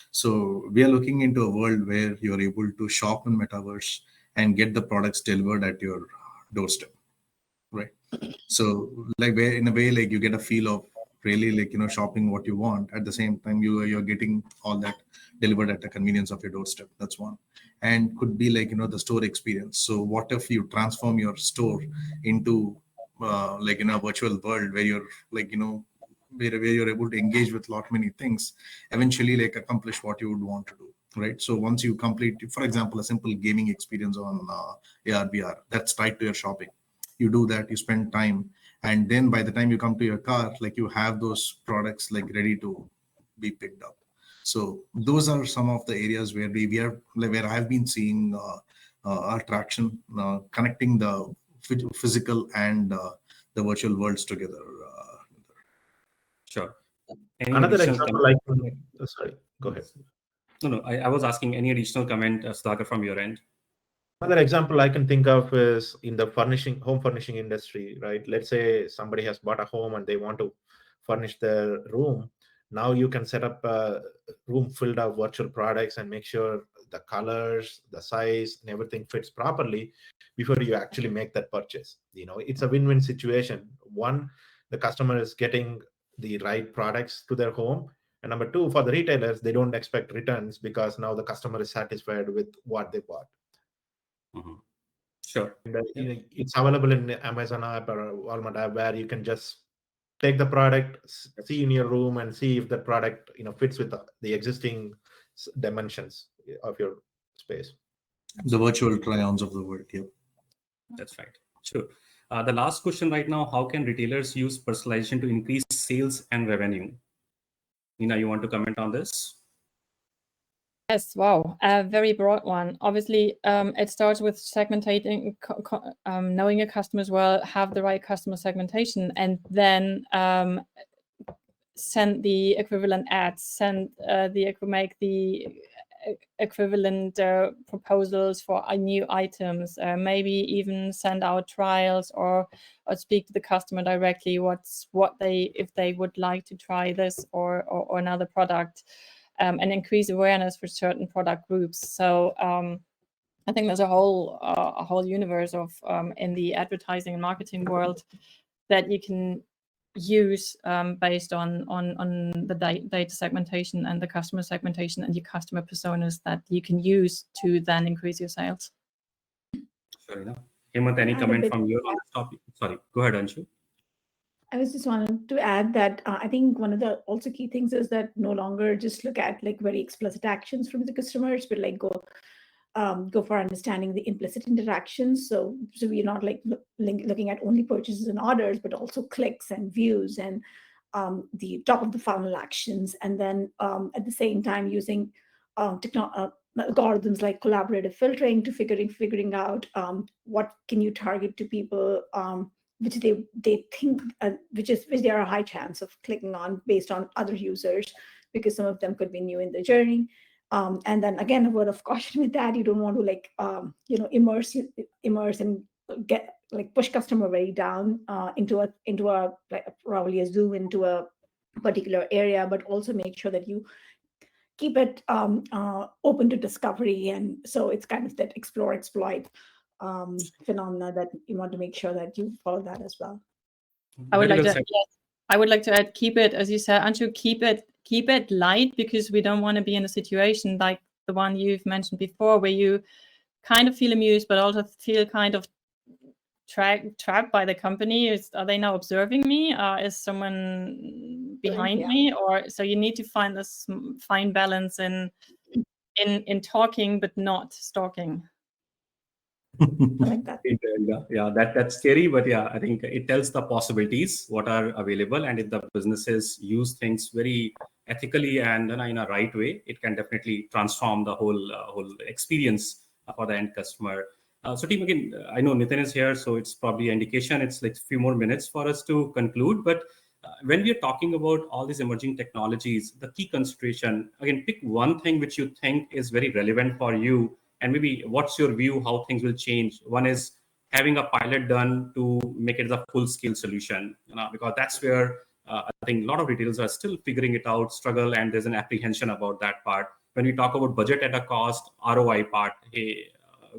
So we are looking into a world where you're able to shop in metaverse and get the products delivered at your doorstep, right? So like where in a way, like you get a feel of really like, shopping what you want. At the same time, you're getting all that delivered at the convenience of your doorstep. That's one. And could be like, the store experience. So what if you transform your store into like in a virtual world where you're like, where you're able to engage with lot many things, eventually like accomplish what you would want to do, right? So once you complete, for example, a simple gaming experience on AR, VR, that's tied to your shopping. You do that, you spend time, and then by the time you come to your car, like you have those products like ready to be picked up. So those are some of the areas where we are, where I've been seeing attraction, connecting the physical and the virtual worlds together. Sure. Any Another additional example, comment? sorry, go ahead. No, I was asking any additional comment, Sudhakar, from your end. Another example I can think of is in the home furnishing industry, right? Let's say somebody has bought a home and they want to furnish their room. Now you can set up a room filled of virtual products and make sure the colors, the size, and everything fits properly before you actually make that purchase. It's a win-win situation. One, the customer is getting the right products to their home. And number two, for the retailers, they don't expect returns because now the customer is satisfied with what they bought. Mm-hmm. Sure. And, it's available in the Amazon app or Walmart app where you can just take the product, see in your room, and see if the product fits with the existing dimensions of your space. The virtual try-ons of the world. Yep. That's right. Sure. The last question right now: how can retailers use personalization to increase sales and revenue? Nina, you want to comment on this? Yes, wow, a very broad one. Obviously, it starts with segmentating, knowing your customers well, have the right customer segmentation, and then send the equivalent ads, make the equivalent proposals for new items, maybe even send out trials or speak to the customer directly if they would like to try this or another product. And increase awareness for certain product groups. So I think there's a whole universe of in the advertising and marketing world that you can use based on the data segmentation and the customer segmentation and your customer personas that you can use to then increase your sales. Fair enough. Hemant, any comment from you on this topic? Sorry, go ahead, Anshu. I was just wanting to add that I think one of the also key things is that no longer just look at like very explicit actions from the customers, but like go for understanding the implicit interactions. So we're not like looking at only purchases and orders, but also clicks and views and the top of the funnel actions. And then at the same time using algorithms like collaborative filtering to figuring out what can you target to people which they think which they are a high chance of clicking on based on other users, because some of them could be new in the journey. And then again, a word of caution with that: you don't want to like immerse and get like push customer very down into a like probably a zoom into a particular area, but also make sure that you keep it open to discovery. And so it's kind of that explore exploit phenomena that you want to make sure that you follow that as well. I would Very like well to. said. Yes, I would like to add, keep it, as you said, Anshu, keep it light, because we don't want to be in a situation like the one you've mentioned before, where you kind of feel amused, but also feel kind of trapped by the company. Are they now observing me? Is someone behind Yeah. me? Or so you need to find this fine balance in talking, but not stalking. I like that. Yeah, that's scary, but yeah, I think it tells the possibilities what are available, and if the businesses use things very ethically and in a right way, it can definitely transform the whole experience for the end customer. So team, again, I know Nitin is here, so it's probably an indication. It's like a few more minutes for us to conclude, but when we are talking about all these emerging technologies, the key consideration, again, pick one thing which you think is very relevant for you, and maybe what's your view how things will change. One is having a pilot done to make it a full-scale solution, because that's where I think a lot of retailers are still figuring it out, struggle, and there's an apprehension about that part. When we talk about budget at a cost, ROI part, hey,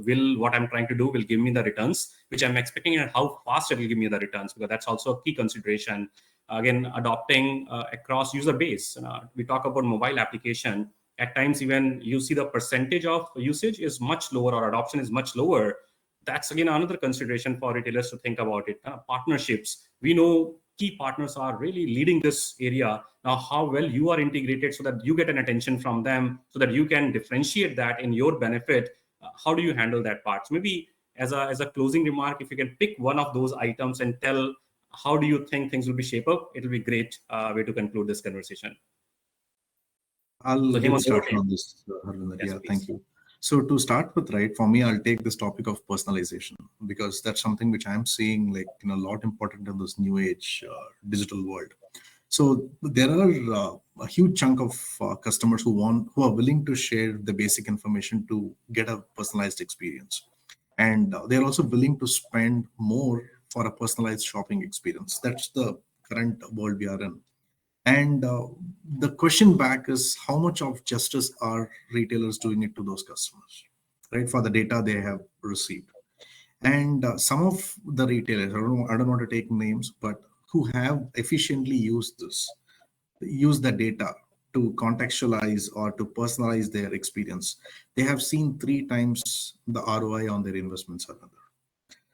will what I'm trying to do will give me the returns which I'm expecting, and how fast it will give me the returns, because that's also a key consideration. Again, adopting across user base. We talk about mobile application. At times, even you see the percentage of usage is much lower or adoption is much lower. That's again another consideration for retailers to think about it. Partnerships. We know key partners are really leading this area. Now, how well you are integrated so that you get an attention from them, so that you can differentiate that in your benefit. How do you handle that part? So maybe as a closing remark, if you can pick one of those items and tell how do you think things will be shaped up, it will be great way to conclude this conversation. I'll So, get Hemant, started on this, Harvinder. Yes, Yeah, please. thank you. So to start with, right, for me, I'll take this topic of personalization, because that's something which I'm seeing like a lot important in this new age digital world. So there are a huge chunk of customers who are willing to share the basic information to get a personalized experience, and they're also willing to spend more for a personalized shopping experience. That's the current world we are in. And the question back is, how much of justice are retailers doing it to those customers, right, for the data they have received? And some of the retailers, I don't want to take names, but who have efficiently used the data to contextualize or to personalize their experience, they have seen 3 times the ROI on their investments.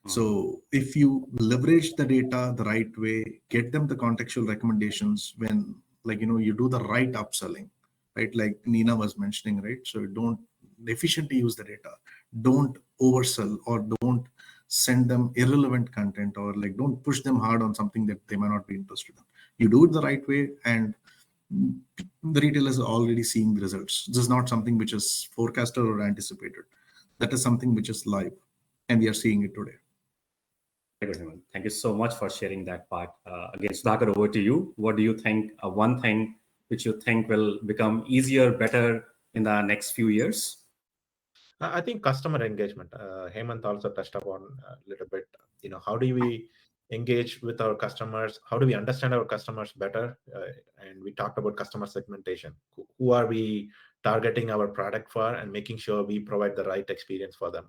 So if you leverage the data the right way, get them the contextual recommendations when, you do the right upselling, right? Like Nina was mentioning, right? So don't efficiently use the data. Don't oversell, or don't send them irrelevant content, or don't push them hard on something that they might not be interested in. You do it the right way, and the retailers are already seeing the results. This is not something which is forecasted or anticipated. That is something which is live, and we are seeing it today. Very good, Hemant. Thank you so much for sharing that part. Again, Sudhakar, over to you. What do you think, one thing which you think will become easier, better in the next few years? I think customer engagement. Hemant also touched upon a little bit. How do we engage with our customers? How do we understand our customers better? And we talked about customer segmentation. Who are we targeting our product for, and making sure we provide the right experience for them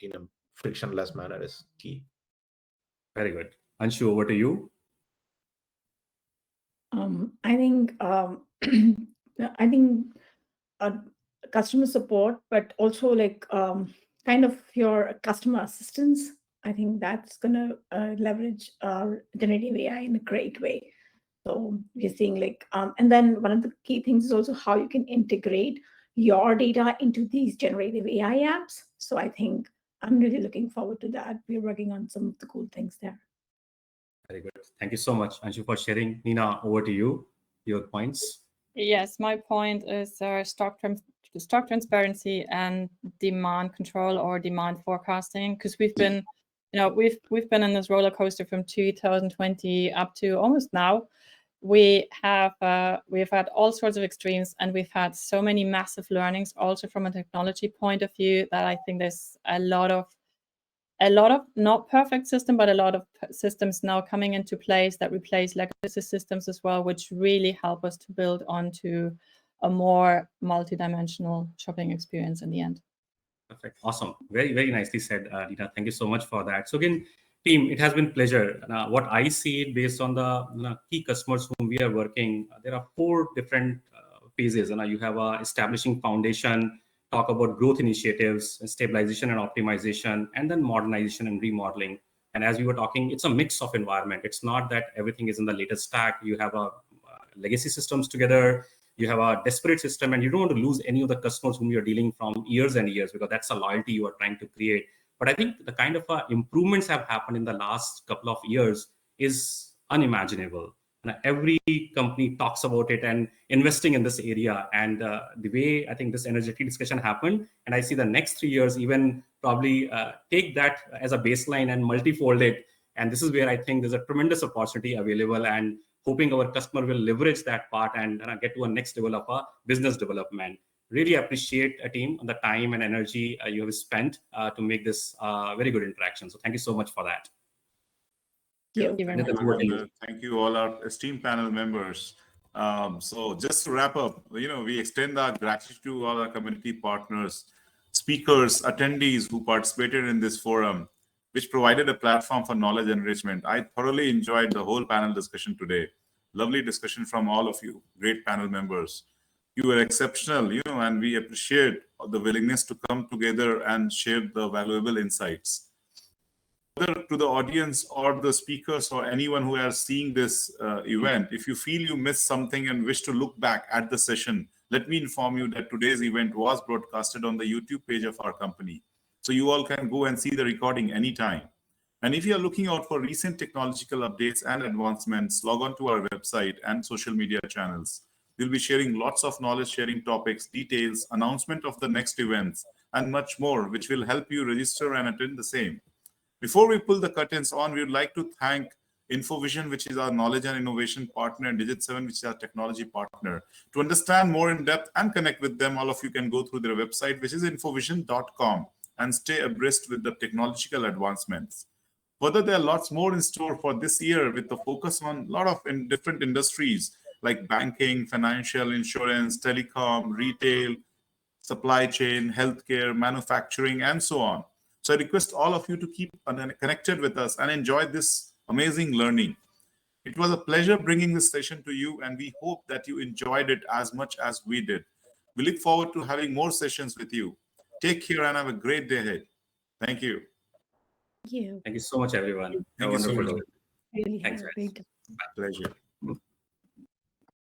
in a frictionless manner is key. Very good. Anshu, over to you. I think I think customer support, but also kind of your customer assistance. I think that's gonna leverage generative AI in a great way. So we're seeing and then one of the key things is also how you can integrate your data into these generative AI apps. So I think I'm really looking forward to that. We're working on some of the cool things there. Very good. Thank you so much, Anshu, for sharing. Nina, over to you. Your points. Yes, my point is stock to stock transparency and demand control or demand forecasting, because we've been, we've been in this roller coaster from 2020 up to almost now. We've had all sorts of extremes, and we've had so many massive learnings also from a technology point of view that I think there's a lot of not perfect system, but a lot of systems now coming into place that replace legacy systems as well, which really help us to build onto a more multidimensional shopping experience in the end. Perfect. Awesome. Very, very nicely said, Rita. Thank you so much for that. So again, team, it has been pleasure. What I see based on the key customers whom we are working, there are 4 different phases. You have a establishing foundation, talk about growth initiatives, stabilization and optimization, and then modernization and remodeling. And as we were talking, it's a mix of environment. It's not that everything is in the latest stack. You have a legacy systems together. You have a disparate system, and you don't want to lose any of the customers whom you're dealing from years and years, because that's a loyalty you are trying to create. But I think the kind of improvements have happened in the last couple of years is unimaginable. And every company talks about it and investing in this area. And the way I think this energetic discussion happened, and I see the next 3 years even probably take that as a baseline and multifold it. And this is where I think there's a tremendous opportunity available, and hoping our customer will leverage that part and get to a next level of business development. Really appreciate a team, the time and energy you have spent to make this very good interaction. So thank you so much for that. Thank you very much. Thank you all our esteemed panel members. So just to wrap up, we extend our gratitude to all our community partners, speakers, attendees who participated in this forum, which provided a platform for knowledge enrichment. I thoroughly enjoyed the whole panel discussion today. Lovely discussion from all of you, great panel members. You were exceptional, and we appreciate the willingness to come together and share the valuable insights. Whether to the audience or the speakers or anyone who are seeing this event, if you feel you missed something and wish to look back at the session, let me inform you that today's event was broadcasted on the YouTube page of our company. So you all can go and see the recording anytime. And if you are looking out for recent technological updates and advancements, log on to our website and social media channels. We'll be sharing lots of knowledge sharing topics, details, announcement of the next events, and much more, which will help you register and attend the same. Before we pull the curtains on, we would like to thank InfoVision, which is our knowledge and innovation partner, and Digit7, which is our technology partner. To understand more in depth and connect with them, all of you can go through their website, which is infovision.com, and stay abreast with the technological advancements. Further, there are lots more in store for this year with the focus on a lot of different industries like banking, financial, insurance, telecom, retail, supply chain, healthcare, manufacturing, and so on. So I request all of you to keep connected with us and enjoy this amazing learning. It was a pleasure bringing this session to you, and we hope that you enjoyed it as much as we did. We look forward to having more sessions with you. Take care and have a great day ahead. Thank you. Thank you. Thank you so much, everyone. Thank you so much. Really Thanks, had a guys. great Pleasure.